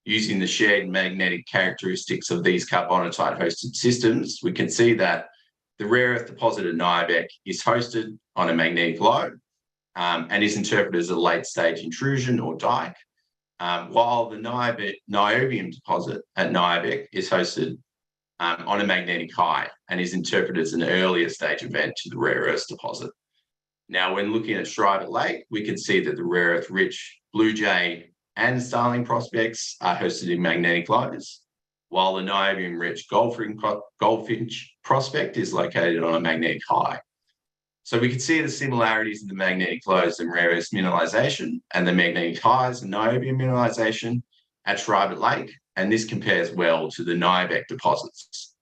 Using the shared magnetic characteristics of these carbonatite-hosted systems, we can see that the rare earth deposit at Niobic is hosted on a magnetic low and is interpreted as a late-stage intrusion or dike, while the niobium deposit at Niobic is hosted on a magnetic high and is interpreted as an earlier stage event to the rare earth deposit. Now, when looking at Shriver Lake, we can see that the rare earth-rich Blue Jay and Starling prospects are hosted in magnetic lows, while the niobium-rich Goldfinch prospect is located on a magnetic high. So we can see the similarities in the magnetic lows and rare earth mineralisation and the magnetic highs and niobium mineralisation at Shriver Lake, and this compares well to the Niobic deposits.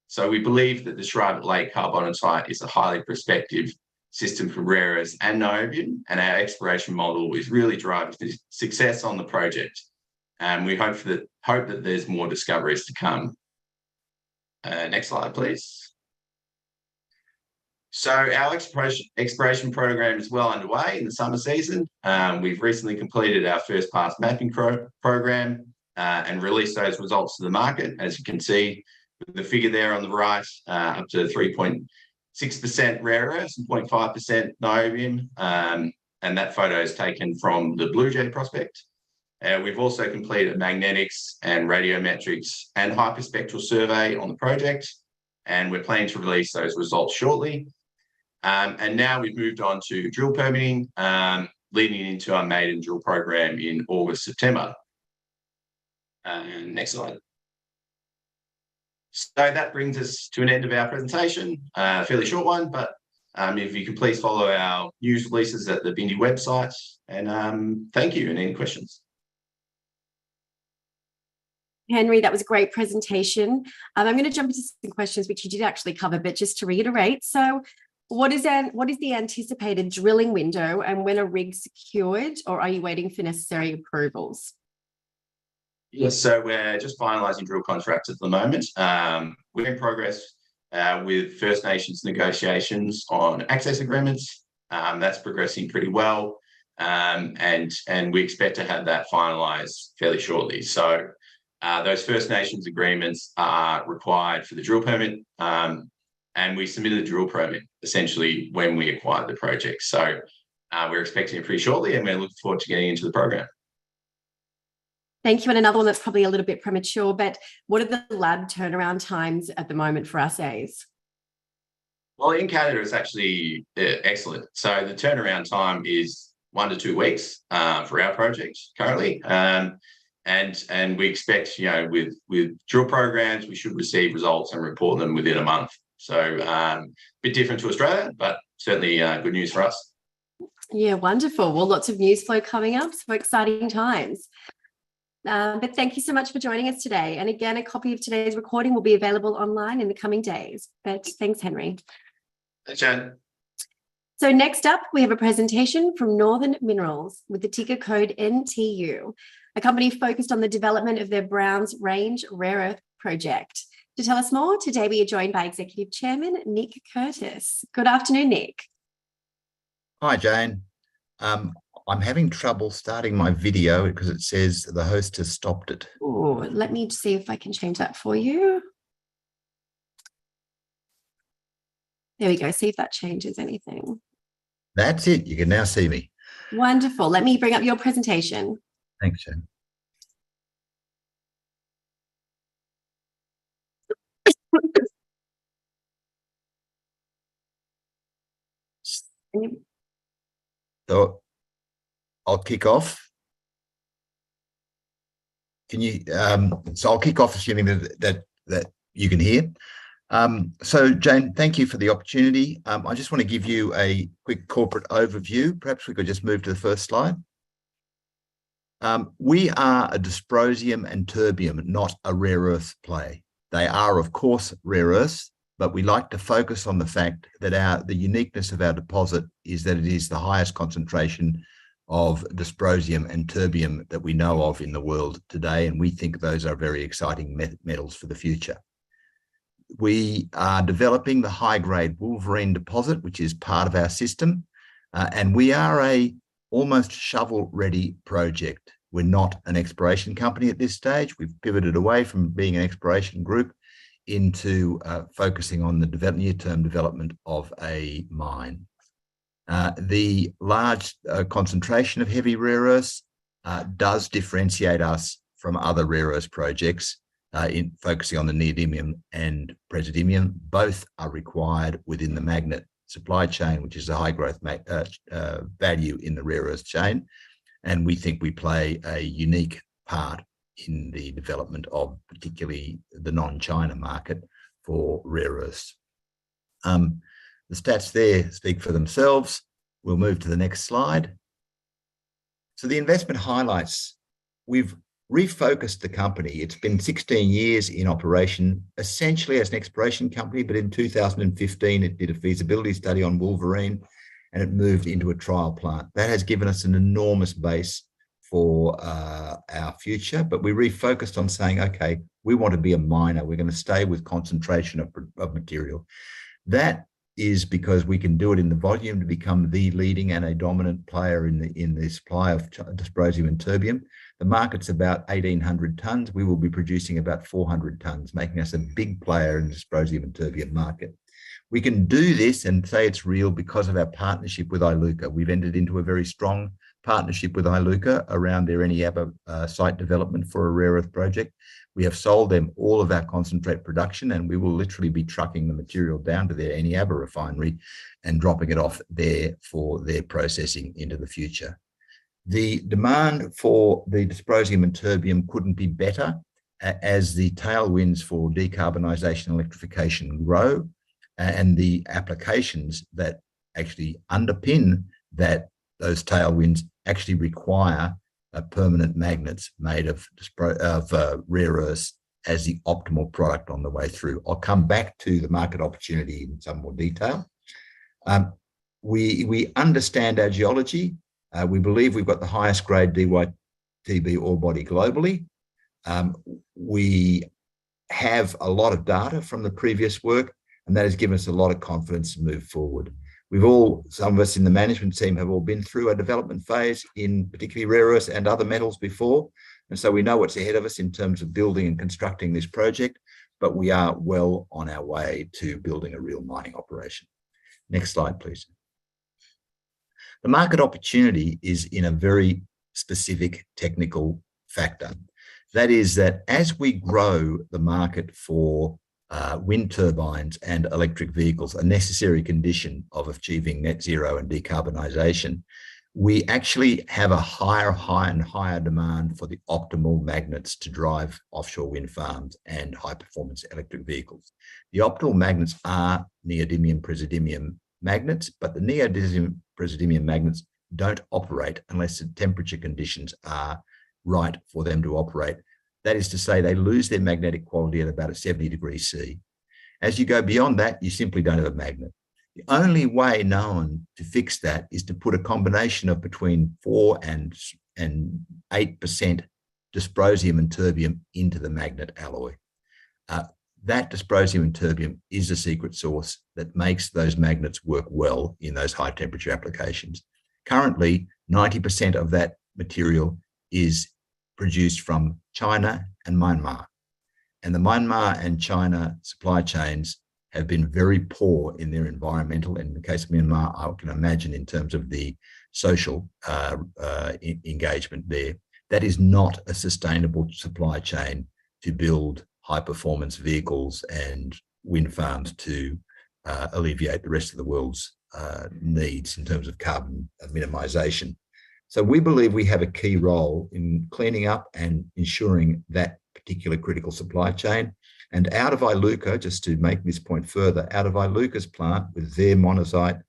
So we believe that the Shriver Lake carbonatite is a highly prospective system for rare earths and niobium, and our exploration model is really driving success on the project. And we hope that there's more discoveries to come. Next slide, please. So our exploration program is well underway in the summer season. We've recently completed our first pass mapping program and released those results to the market. As you can see, the figure there on the right, up to 3.6% rare earths and 0.5% niobium, and that photo is taken from the Blue Jay prospect. We've also completed magnetics and radiometrics and hyperspectral survey on the project, and we're planning to release those results shortly. And now we've moved on to drill permitting, leading into our maiden drill program in August, September. Next slide. So that brings us to an end of our presentation, a fairly short one, but if you could please follow our news releases at the Bindi website, and thank you, and any questions. Henry, that was a great presentation. I'm going to jump into some questions which you did actually cover, but just to reiterate, so what is the anticipated drilling window, and when are rigs secured, or are you waiting for necessary approvals? Yes, so we're just finalising drill contracts at the moment. We're in progress with First Nations negotiations on access agreements. That's progressing pretty well, and we expect to have that finalised fairly shortly. So those First Nations agreements are required for the drill permit, and we submitted the drill permit essentially when we acquired the project. So we're expecting it pretty shortly, and we're looking forward to getting into the program. Thank you. And another one that's probably a little bit premature, but what are the lab turnaround times at the moment for assays? Well, in Canada, it's actually excellent. So the turnaround time is 1 to 2 weeks for our project currently. And we expect, with drill programs, we should receive results and report them within a month. So a bit different to Australia, but certainly good news for us. Yeah, wonderful. Well, lots of news flow coming up, so exciting times. But thank you so much for joining us today. And again, a copy of today's recording will be available online in the coming days. But thanks, Henry. Thanks, Jan. So next up, we have a presentation from Northern Minerals with the ticker code NTU, a company focused on the development of their Browns Range rare earth project. To tell us more, today we are joined by Executive Chairman Nick Curtis. Good afternoon, Nick. Hi, Jane. I'm having trouble starting my video because it says the host has stopped it. Oh, let me see if I can change that for you. There we go. See if that changes anything. That's it. You can now see me. Wonderful. Let me bring up your presentation. Thanks, Jen. So I'll kick off. Can you? So I'll kick off assuming that you can hear. So Jane, thank you for the opportunity. I just want to give you a quick corporate overview. Perhaps we could just move to the first slide. We are a dysprosium and terbium, not a rare earth play. They are, of course, rare earths, but we like to focus on the fact that the uniqueness of our deposit is that it is the highest concentration of dysprosium and terbium that we know of in the world today, and we think those are very exciting metals for the future. We are developing the high-grade Wolverine deposit, which is part of our system, and we are a almost shovel-ready project. We're not an exploration company at this stage. We've pivoted away from being an exploration group into focusing on the near-term development of a mine. The large concentration of heavy rare earths does differentiate us from other rare earths projects in focusing on the neodymium and praseodymium. Both are required within the magnet supply chain, which is a high growth value in the rare earth chain. And we think we play a unique part in the development of particularly the non-China market for rare earths. The stats there speak for themselves. We'll move to the next slide. So the investment highlights, we've refocused the company. It's been 16 years in operation, essentially as an exploration company, but in 2015, it did a feasibility study on Wolverine and it moved into a trial plant. That has given us an enormous base for our future, but we refocused on saying, okay, we want to be a miner. We're going to stay with concentration of material. That is because we can do it in the volume to become the leading and a dominant player in the supply of dysprosium and terbium. The market's about 1,800 tonnes. We will be producing about 400 tonnes, making us a big player in the dysprosium and terbium market. We can do this and say it's real because of our partnership with Iluka. We've entered into a very strong partnership with Iluka around their Eneabba site development for a rare earth project. We have sold them all of our concentrate production, and we will literally be trucking the material down to their Eneabba refinery and dropping it off there for their processing into the future. The demand for the dysprosium and terbium couldn't be better as the tailwinds for decarbonisation and electrification grow, and the applications that actually underpin those tailwinds actually require permanent magnets made of rare earths as the optimal product on the way through. I'll come back to the market opportunity in some more detail. We understand our geology. We believe we've got the highest grade DyTb ore body globally. We have a lot of data from the previous work, and that has given us a lot of confidence to move forward. Some of us in the management team have all been through a development phase in particularly rare earths and other metals before. And so we know what's ahead of us in terms of building and constructing this project, but we are well on our way to building a real mining operation. Next slide, please. The market opportunity is in a very specific technical factor. That is that as we grow the market for wind turbines and electric vehicles, a necessary condition of achieving net zero and decarbonisation, we actually have a higher and higher demand for the optimal magnets to drive offshore wind farms and high-performance electric vehicles. The optimal magnets are neodymium praseodymium magnets, but the neodymium praseodymium magnets don't operate unless the temperature conditions are right for them to operate. That is to say, they lose their magnetic quality at about 70 degrees C. As you go beyond that, you simply don't have a magnet. The only way known to fix that is to put a combination of between 4 and 8% dysprosium and terbium into the magnet alloy. That dysprosium and terbium is the secret sauce that makes those magnets work well in those high temperature applications. Currently, 90% of that material is produced from China and Myanmar. And the Myanmar and China supply chains have been very poor in their environmental, and in the case of Myanmar, I can imagine in terms of the social engagement there. That is not a sustainable supply chain to build high-performance vehicles and wind farms to alleviate the rest of the world's needs in terms of carbon minimization. So we believe we have a key role in cleaning up and ensuring that particular critical supply chain. And out of Iluka, just to make this point further, out of Iluka's plant with their monazite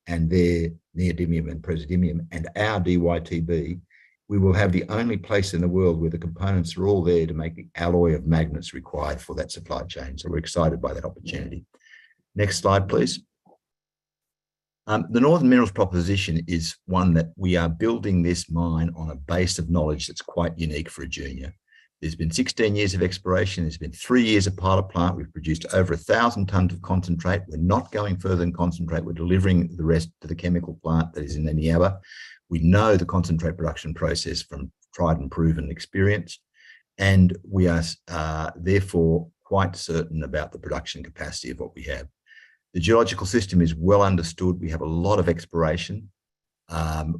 and their neodymium and praseodymium and our DYTB, we will have the only place in the world where the components are all there to make the alloy of magnets required for that supply chain. So we're excited by that opportunity. Next slide, please. The Northern Minerals proposition is one that we are building this mine on a base of knowledge that's quite unique for a junior. There's been 16 years of exploration. There's been 3 years of pilot plant. We've produced over 1,000 tonnes of concentrate. We're not going further than concentrate. We're delivering the rest to the chemical plant that is in Eneabba. We know the concentrate production process from tried and proven experience, and we are therefore quite certain about the production capacity of what we have. The geological system is well understood. We have a lot of exploration.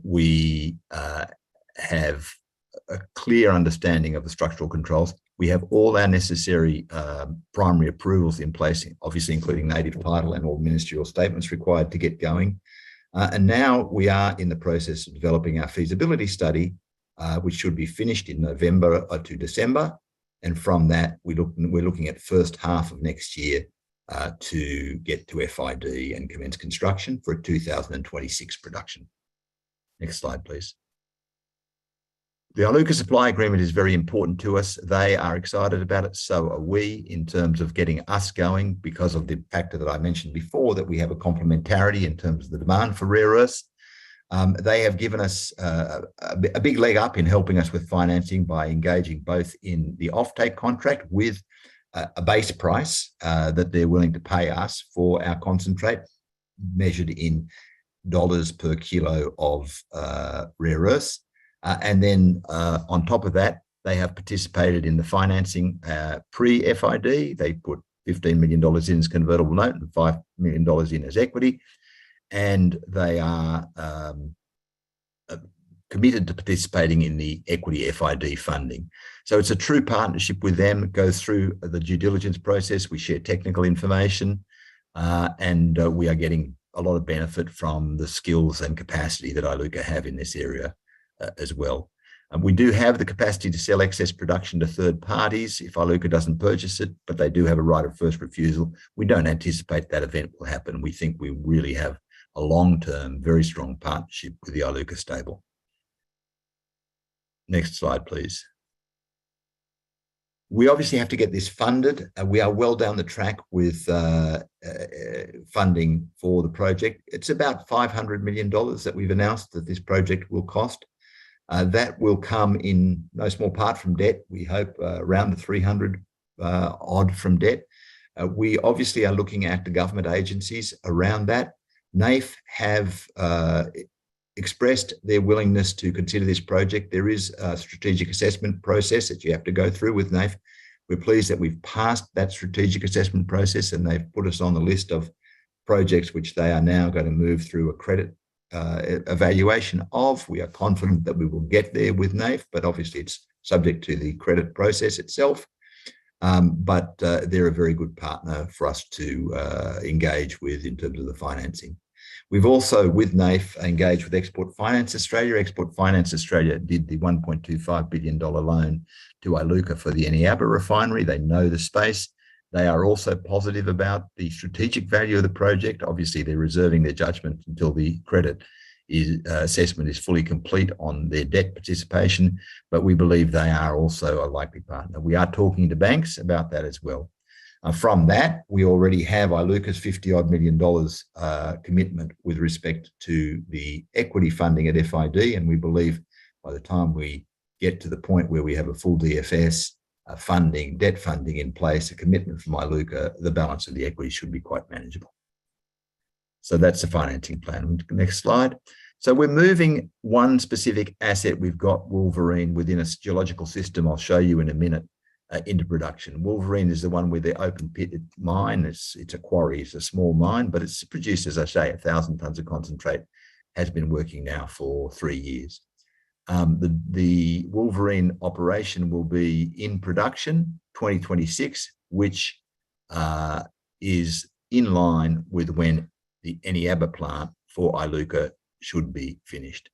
We have a clear understanding of the structural controls. We have all our necessary primary approvals in place, obviously including native title and all ministerial statements required to get going. And now we are in the process of developing our feasibility study, which should be finished in November to December. And from that, we're looking at first half of next year to get to FID and commence construction for a 2026 production. Next slide, please. The Iluka supply agreement is very important to us. They are excited about it. So are we, in terms of getting us going, because of the factor that I mentioned before, that we have a complementarity in terms of the demand for rare earths. They have given us a big leg up in helping us with financing by engaging both in the offtake contract with a base price that they're willing to pay us for our concentrate, measured in dollars per kilo of rare earths. And then on top of that, they have participated in the financing pre-FID. They put $15 million in as convertible note and $5 million in as equity. And they are committed to participating in the equity FID funding. So it's a true partnership with them. It goes through the due diligence process. We share technical information, and we are getting a lot of benefit from the skills and capacity that Iluka have in this area as well. We do have the capacity to sell excess production to third parties if Iluka doesn't purchase it, but they do have a right of first refusal. We don't anticipate that event will happen. We think we really have a long-term, very strong partnership with the Iluka stable. Next slide, please. We obviously have to get this funded. We are well down the track with funding for the project. It's about $500 million that we've announced that this project will cost. That will come in no small part from debt. We hope around the 300 odd from debt. We obviously are looking at the government agencies around that. NAIF have expressed their willingness to consider this project. There is a strategic assessment process that you have to go through with NAIF. We're pleased that we've passed that strategic assessment process, and they've put us on the list of projects which they are now going to move through a credit evaluation of. We are confident that we will get there with NAIF, but obviously it's subject to the credit process itself. But they're a very good partner for us to engage with in terms of the financing. We've also, with NAIF, engaged with Export Finance Australia. Export Finance Australia did the $1.25 billion loan to Iluka for the Eneabba refinery. They know the space. They are also positive about the strategic value of the project. Obviously, they're reserving their judgment until the credit assessment is fully complete on their debt participation, but we believe they are also a likely partner. We are talking to banks about that as well. From that, we already have Iluka's $50-odd million commitment with respect to the equity funding at FID, and we believe by the time we get to the point where we have a full DFS, funding, debt funding in place, a commitment from Iluka, the balance of the equity should be quite manageable. So that's the financing plan. Next slide. So we're moving one specific asset. We've got Wolverine within a geological system I'll show you in a minute into production. Wolverine is the one with the open pit mine. It's a quarry, it's a small mine, but it's produced, as I say, 1,000 tonnes of concentrate, has been working now for 3 years. The Wolverine operation will be in production 2026, which is in line with when the Eneabba plant for Iluka should be finished.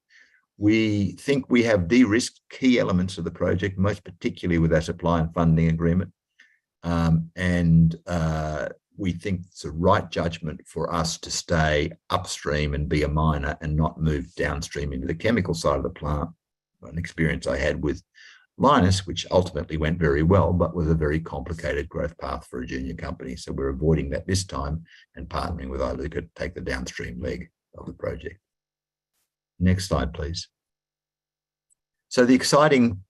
We think we have de-risked key elements of the project, most particularly with our supply and funding agreement. We think it's a right judgment for us to stay upstream and be a miner and not move downstream into the chemical side of the plant. An experience I had with Linus, which ultimately went very well, but was a very complicated growth path for a junior company. So we're avoiding that this time and partnering with Iluka to take the downstream leg of the project. Next slide, please. So the exciting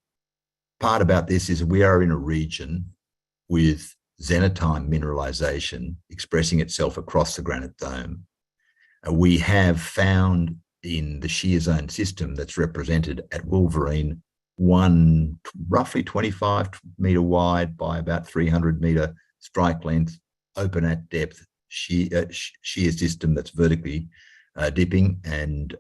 part about this is we are in a region with xenotime mineralization expressing itself across the granite dome. We have found in the shear zone system that's represented at Wolverine one roughly 25 metre wide by about 300 metre strike length, open at depth shear system that's vertically dipping and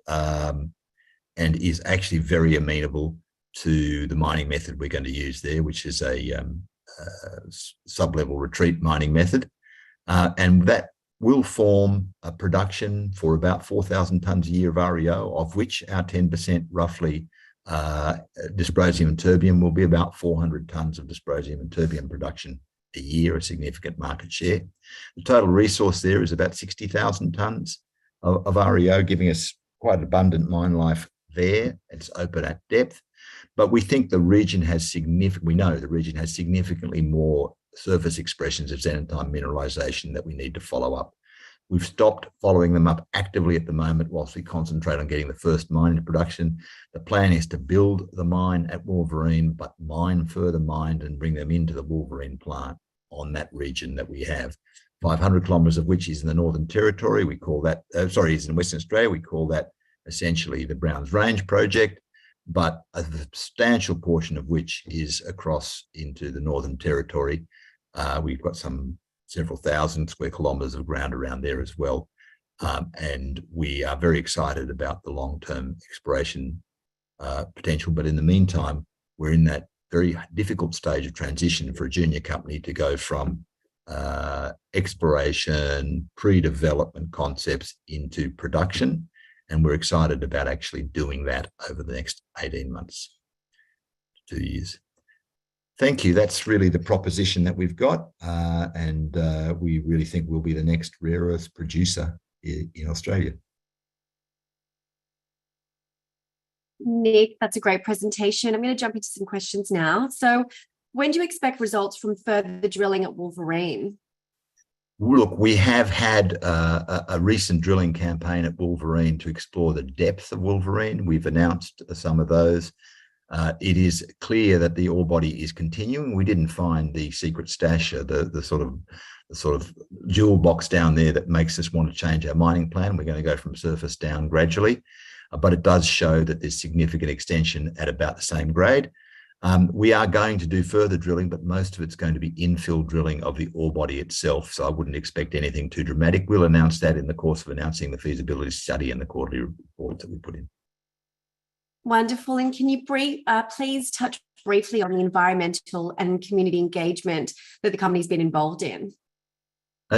is actually very amenable to the mining method we're going to use there, which is a sub-level retreat mining method. And that will form a production for about 4,000 tonnes a year of REO, of which our 10% roughly dysprosium and terbium will be about 400 tonnes of dysprosium and terbium production a year, a significant market share. The total resource there is about 60,000 tonnes of REO, giving us quite abundant mine life there. It's open at depth, but we think the region has significantly more surface expressions of xenotime mineralization that we need to follow up. We've stopped following them up actively at the moment whilst we concentrate on getting the first mine into production. The plan is to build the mine at Wolverine, but mine further mined and bring them into the Wolverine plant on that region that we have. 500 kilometres of which is in the Northern Territory. We call that, is in Western Australia. We call that essentially the Browns Range project, but a substantial portion of which is across into the Northern Territory. We've got several thousand square kilometres of ground around there as well. And we are very excited about the long-term exploration potential. But in the meantime, we're in that very difficult stage of transition for a junior company to go from exploration, pre-development concepts into production. And we're excited about actually doing that over the next 18 months, 2 years. Thank you. That's really the proposition that we've got. And we really think we'll be the next rare earth producer in Australia. Nick, that's a great presentation. I'm going to jump into some questions now. So when do you expect results from further drilling at Wolverine? Look, we have had a recent drilling campaign at Wolverine to explore the depth of Wolverine. We've announced some of those. It is clear that the ore body is continuing. We didn't find the secret stash, the sort of jewel box down there that makes us want to change our mining plan. We're going to go from surface down gradually, but it does show that there's significant extension at about the same grade. We are going to do further drilling, but most of it's going to be infill drilling of the ore body itself. So I wouldn't expect anything too dramatic. We'll announce that in the course of announcing the feasibility study and the quarterly report that we put in. Wonderful. And can you please touch briefly on the environmental and community engagement that the company's been involved in?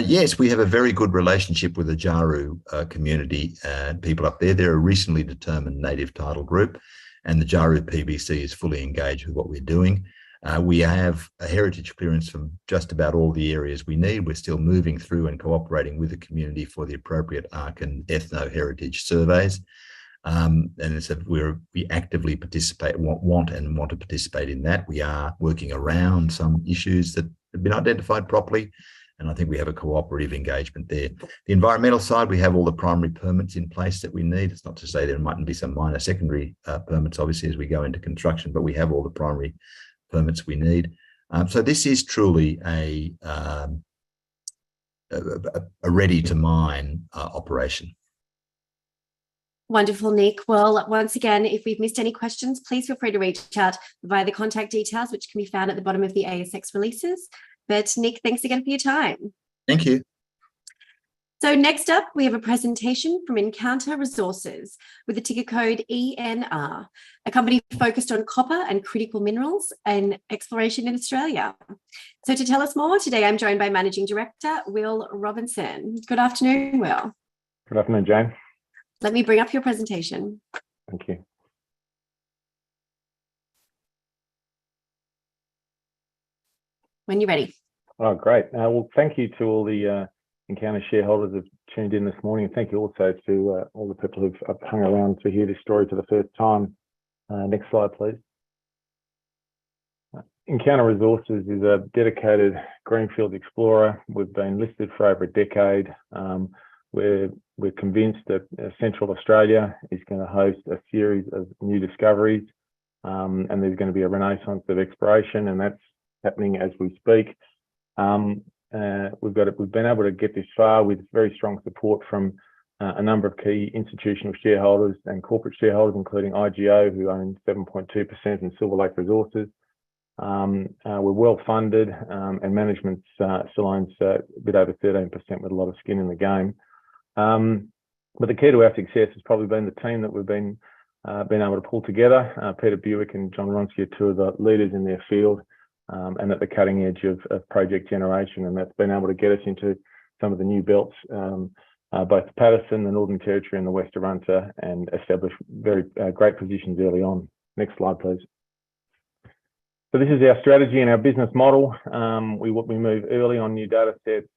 Yes, we have a very good relationship with the Jaru community and people up there. They're a recently determined native title group, and the Jaru PBC is fully engaged with what we're doing. We have a heritage clearance from just about all the areas we need. We're still moving through and cooperating with the community for the appropriate ARC and ethno-heritage surveys. And so we actively participate, want to participate in that. We are working around some issues that have been identified properly, and I think we have a cooperative engagement there. The environmental side, we have all the primary permits in place that we need. It's not to say there mightn't be some minor secondary permits, obviously, as we go into construction, but we have all the primary permits we need. So this is truly a ready-to-mine operation. Wonderful, Nick. Well, once again, if we've missed any questions, please feel free to reach out via the contact details, which can be found at the bottom of the ASX releases. But Nick, thanks again for your time. Thank you. So next up, we have a presentation from Encounter Resources with the ticker code ENR, a company focused on copper and critical minerals and exploration in Australia. So to tell us more, today I'm joined by Managing Director, Will Robinson. Good afternoon, Will. Good afternoon, Jane. Let me bring up your presentation. Thank you. When you're ready. Oh, great. Well, thank you to all the Encounter shareholders who've tuned in this morning. And thank you also to all the people who've hung around to hear this story for the first time. Next slide, please. Encounter Resources is a dedicated greenfield explorer. We've been listed for over a decade. We're convinced that Central Australia is going to host a series of new discoveries, and there's going to be a renaissance of exploration, and that's happening as we speak. We've been able to get this far with very strong support from a number of key institutional shareholders and corporate shareholders, including IGO, who own 7.2%, and Silver Lake Resources. We're well funded, and management still owns a bit over 13% with a lot of skin in the game. But the key to our success has probably been the team that we've been able to pull together. Peter Buick and John Ronsky are two of the leaders in their field, and at the cutting edge of project generation, and that's been able to get us into some of the new belts, both Patterson, the Northern Territory, and the West Arunta, and establish very great positions early on. Next slide, please. So this is our strategy and our business model. We move early on new data sets,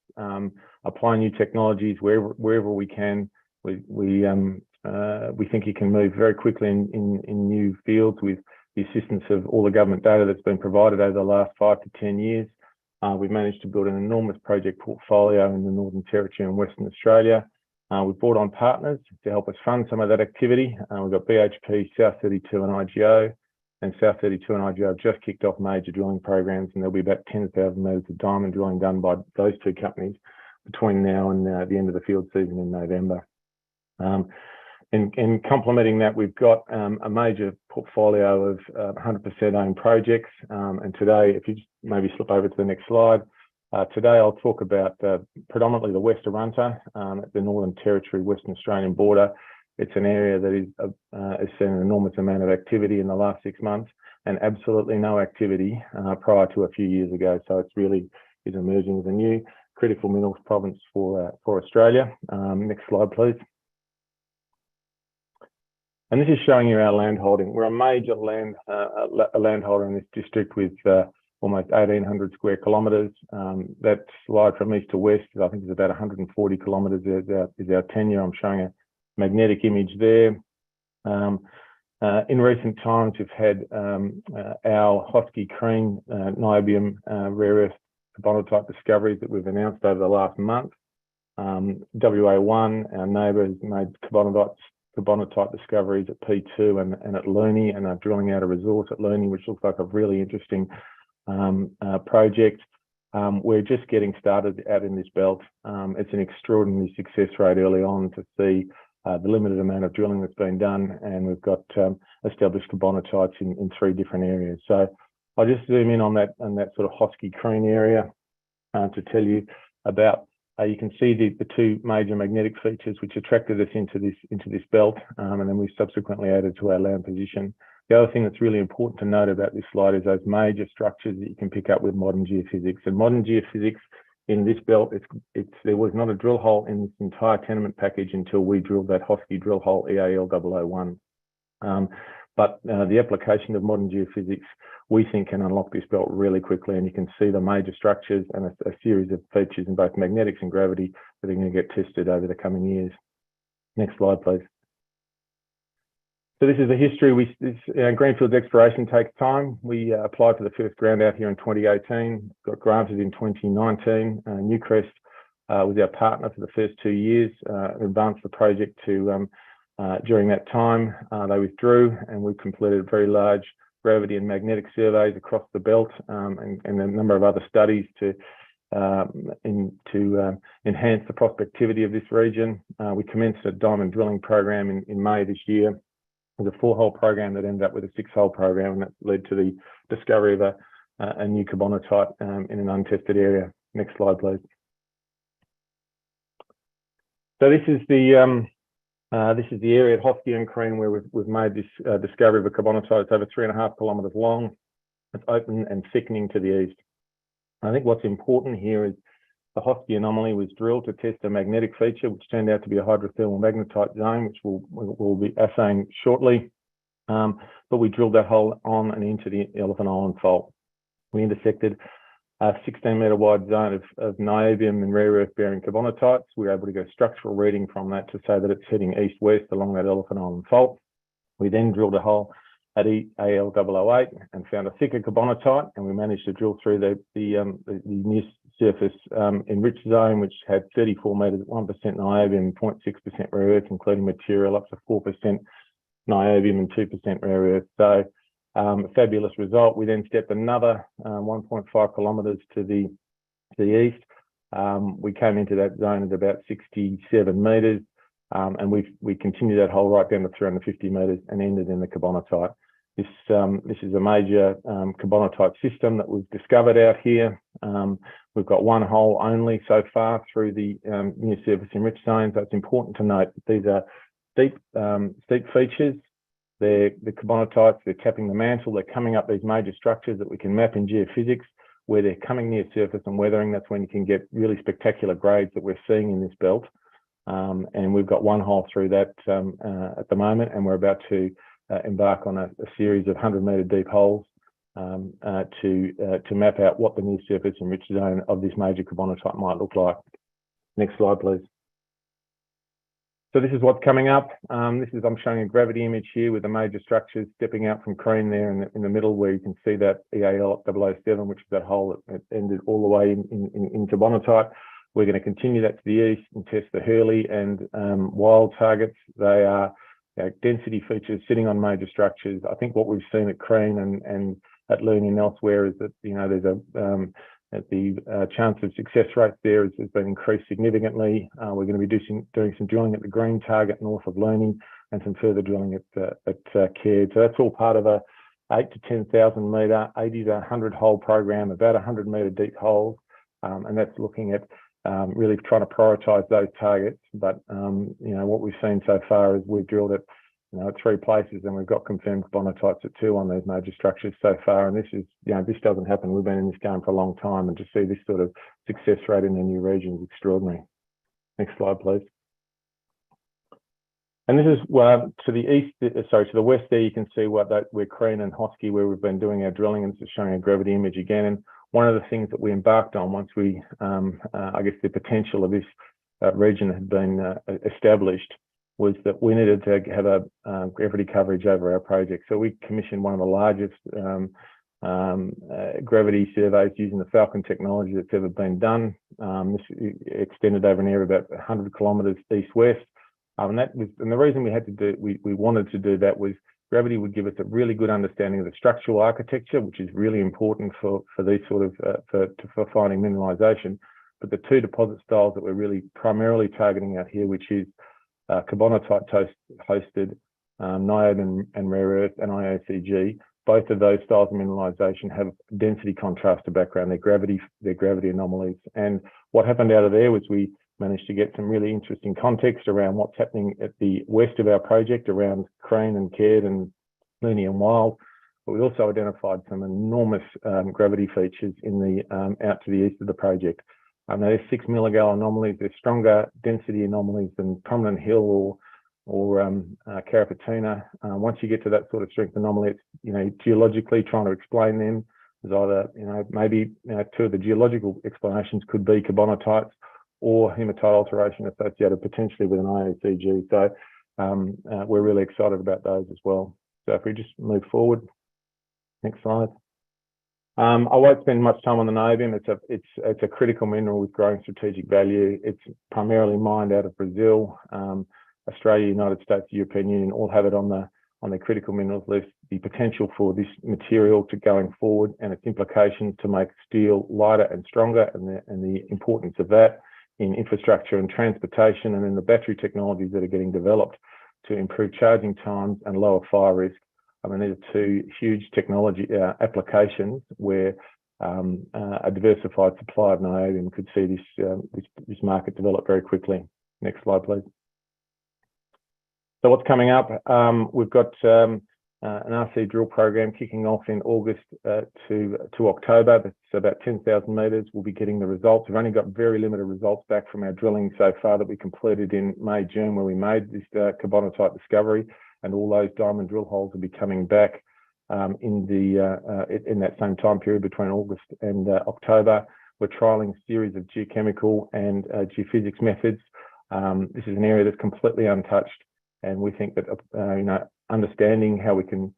apply new technologies wherever we can. We think you can move very quickly in new fields with the assistance of all the government data that's been provided over the last 5 to 10 years. We've managed to build an enormous project portfolio in the Northern Territory and Western Australia. We've brought on partners to help us fund some of that activity. We've got BHP, South32 and IGO, and South32 and IGO have just kicked off major drilling programs, and there'll be about 10,000 metres of diamond drilling done by those two companies between now and the end of the field season in November. In complementing that, we've got a major portfolio of 100% owned projects. And today, if you just maybe slip over to the next slide, today I'll talk about predominantly the West Arunta at the Northern Territory, Western Australian border. It's an area that has seen an enormous amount of activity in the last 6 months, and absolutely no activity prior to a few years ago. So it's really is emerging as a new critical minerals province for Australia. Next slide, please. And this is showing you our land holding. We're a major landholder in this district with almost 1,800 square kilometres. That slide from east to west, I think, is about 140 kilometres is our tenure. I'm showing a magnetic image there. In recent times, we've had our Hosky Crean niobium rare earth carbonatite discoveries that we've announced over the last month. WA1, our neighbour, has made carbonatite discoveries at P2 and at Looney, and are drilling out a resource at Looney, which looks like a really interesting project. We're just getting started out in this belt. It's an extraordinary success rate early on to see the limited amount of drilling that's been done, and we've got established carbonatites in 3 different areas. So I'll just zoom in on that sort of Hosky Crean area to tell you about. You can see the 2 major magnetic features which attracted us into this belt, and then we subsequently added to our land position. The other thing that's really important to note about this slide is those major structures that you can pick up with modern geophysics. And modern geophysics in this belt, there was not a drill hole in this entire tenement package until we drilled that Hosky drill hole EAL 001. But the application of modern geophysics, we think, can unlock this belt really quickly, and you can see the major structures and a series of features in both magnetics and gravity that are going to get tested over the coming years. Next slide, please. So this is the history. Greenfield exploration takes time. We applied for the first grant out here in 2018, got granted in 2019. Newcrest was our partner for the first 2 years, advanced the project to during that time. They withdrew, and we completed very large gravity and magnetic surveys across the belt, and a number of other studies to to enhance the prospectivity of this region. We commenced a diamond drilling program in May this year. It was a 4-hole program that ended up with a 6-hole program, and that led to the discovery of a new carbonatite in an untested area. Next slide, please. So this is the area at Hoskia and Crean where we've made this discovery of a carbonatite. It's over 3.5 kilometres long. It's open and thickening to the east. I think what's important here is the Hoskia anomaly was drilled to test a magnetic feature, which turned out to be a hydrothermal magnetite zone, which we'll be assaying shortly. But we drilled that hole on and into the Elephant Island fault. We intersected a 16-metre wide zone of niobium and rare earth bearing carbonatites. We were able to get a structural reading from that to say that it's heading east-west along that Elephant Island fault. We then drilled a hole at AL008 and found a thicker carbonatite, and we managed to drill through the near surface enriched zone, which had 34 metres at 1% niobium and 0.6% rare earth, including material up to 4% niobium and 2% rare earth. So a fabulous result. We then stepped another 1.5 kilometres to the east. We came into that zone at about 67 metres, and we continued that hole right down to 350 metres and ended in the carbonatite. This is a major carbonatite system that we've discovered out here. We've got one hole only so far through the near surface enriched zone, so it's important to note that these are steep features. They're the carbonatites, they're capping the mantle, they're coming up these major structures that we can map in geophysics. Where they're coming near surface and weathering, that's when you can get really spectacular grades that we're seeing in this belt. And we've got one hole through that at the moment, and we're about to embark on a series of 100-metre deep holes to map out what the near surface enriched zone of this major carbonatite might look like. Next slide, please. So this is what's coming up. I'm showing a gravity image here with the major structures stepping out from Crean there in the middle, where you can see that EAL007, which is that hole that ended all the way in carbonatite. We're going to continue that to the east and test the Hurley and Wild targets. They are density features sitting on major structures. I think what we've seen at Crean and at Looney and elsewhere is that there's the chance of success rate there has been increased significantly. We're going to be doing some drilling at the Green target north of Looney and some further drilling at Caird. So that's all part of a 8 to 10,000 metre, 80 to 100 hole program, about 100 metre deep holes, and that's looking at really trying to prioritise those targets. But what we've seen so far is we've drilled at 3 places, and we've got confirmed carbonatites at 2 on those major structures so far. And this is, this doesn't happen. We've been in this game for a long time, and to see this sort of success rate in a new region is extraordinary. Next slide, please. And this is to the east, to the west there, you can see we're Crean and Hoskia, where we've been doing our drilling, and it's showing a gravity image again. And one of the things that we embarked on once we, I guess the potential of this region had been established, was that we needed to have a gravity coverage over our project. So we commissioned one of the largest gravity surveys using the Falcon technology that's ever been done. This extended over an area about 100 kilometres east-west. And the reason we wanted to do that was gravity would give us a really good understanding of the structural architecture, which is really important for these sort of for finding mineralisation. But the 2 deposit styles that we're really primarily targeting out here, which is carbonatite hosted niobium and rare earth and IOCG, both of those styles of mineralisation have density contrast to background. They're gravity anomalies. And what happened out of there was we managed to get some really interesting context around what's happening at the west of our project, around Crean and Caird and Looney and Wild. But we also identified some enormous gravity features in the out to the east of the project. There's 6 milligal anomalies. They're stronger density anomalies than Prominent Hill or Carapatina. Once you get to that sort of strength anomaly, it's geologically trying to explain them. There's either maybe 2 of the geological explanations could be carbonatites or hematite alteration associated potentially with an IOCG. So we're really excited about those as well. So if we just move forward, next slide. I won't spend much time on the niobium. It's a critical mineral with growing strategic value. It's primarily mined out of Brazil. Australia, United States, European Union all have it on on their critical minerals list, the potential for this material to going forward and its implications to make steel lighter and stronger, and the importance of that in infrastructure and transportation, and then the battery technologies that are getting developed to improve charging times and lower fire risk. I mean, these are two huge technology applications where a diversified supply of niobium could see this market develop very quickly. Next slide, please. So what's coming up? We've got an RC drill program kicking off in August to October. That's about 10,000 metres. We'll be getting the results. We've only got very limited results back from our drilling so far that we completed in May, June, where we made this carbonatite discovery, and all those diamond drill holes will be coming back in that same time period between August and October. We're trialling a series of geochemical and geophysics methods. This is an area that's completely untouched, and we think that understanding how we can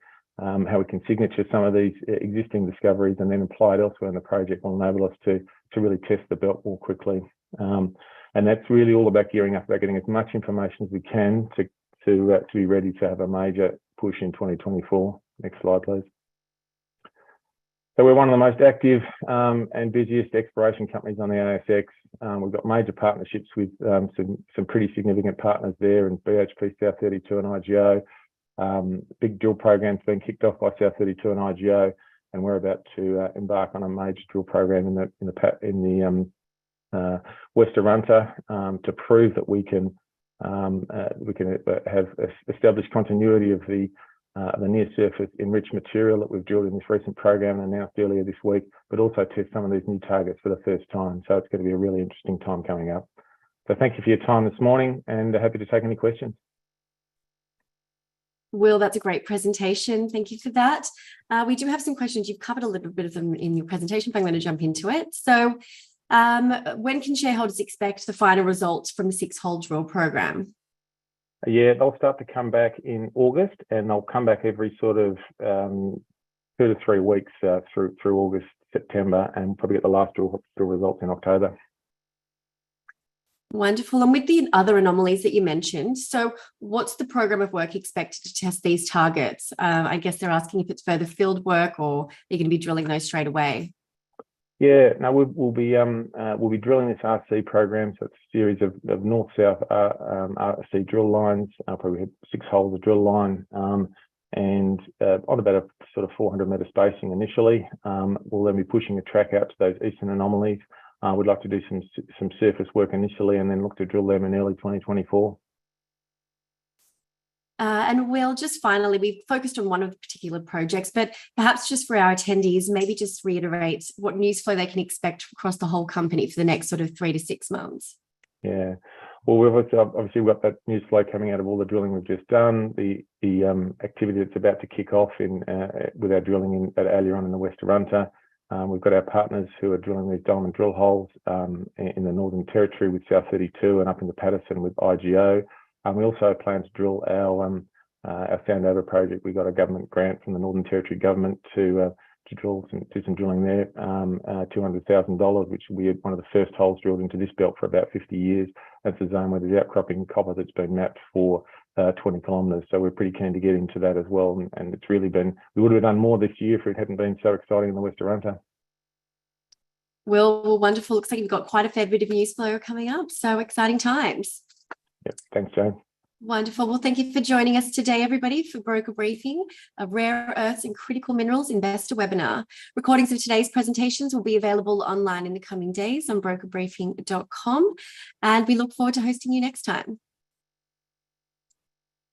signature some of these existing discoveries and then apply it elsewhere in the project will enable us to really test the belt more quickly. And that's really all about gearing up, about getting as much information as we can to be ready to have a major push in 2024. Next slide, please. So we're one of the most active and busiest exploration companies on the ASX. We've got major partnerships with some pretty significant partners there, in BHP, South32 and IGO. Big drill programs being kicked off by South32 and IGO, and we're about to embark on a major drill program in the West Arunta to prove that we can have established continuity of the near surface enriched material that we've drilled in this recent program and announced earlier this week, but also test some of these new targets for the first time. So it's going to be a really interesting time coming up. So thank you for your time this morning, and happy to take any questions. Will, that's a great presentation. Thank you for that. We do have some questions. You've covered a little bit of them in your presentation, but I'm going to jump into it. So when can shareholders expect the final results from the 6-hole drill program? Yeah, they'll start to come back in August, and they'll come back every sort of 2 to 3 weeks through August, September, and probably get the last drill results in October. Wonderful. And with the other anomalies that you mentioned, so what's the program of work expected to test these targets? I guess they're asking if it's further field work, or you're going to be drilling those straight away. Yeah, no, we'll be drilling this RC program. So it's a series of north-south RC drill lines. Probably have 6 holes of drill line, and on about a sort of 400-metre spacing initially. We'll then be pushing a track out to those eastern anomalies. We'd like to do some surface work initially, and then look to drill them in early 2024. And Will, just finally, we've focused on one of the particular projects, but perhaps just for our attendees, maybe just reiterate what news flow they can expect across the whole company for the next sort of 3 to 6 months. Yeah, well, we've obviously got that news flow coming out of all the drilling we've just done, the activity that's about to kick off with our drilling earlier on in the West Arunta. We've got our partners who are drilling these diamond drill holes in the Northern Territory with South32 and up in the Patterson with IGO. We also plan to drill our Sandover project. We got a government grant from the Northern Territory government to do some drilling there, $200,000, which will be one of the first holes drilled into this belt for about 50 years. That's a zone where there's outcropping copper that's been mapped for 20 kilometres. So we're pretty keen to get into that as well. And it's really been, we would have done more this year if it hadn't been so exciting in the West Arunta. Well, wonderful. Looks like you've got quite a fair bit of news flow coming up. So exciting times. Yep. Thanks, Jane. Wonderful. Well, thank you for joining us today, everybody, for Broker Briefing, a Rare Earths and Critical Minerals Investor webinar. Recordings of today's presentations will be available online in the coming days on brokerbriefing.com, and we look forward to hosting you next time.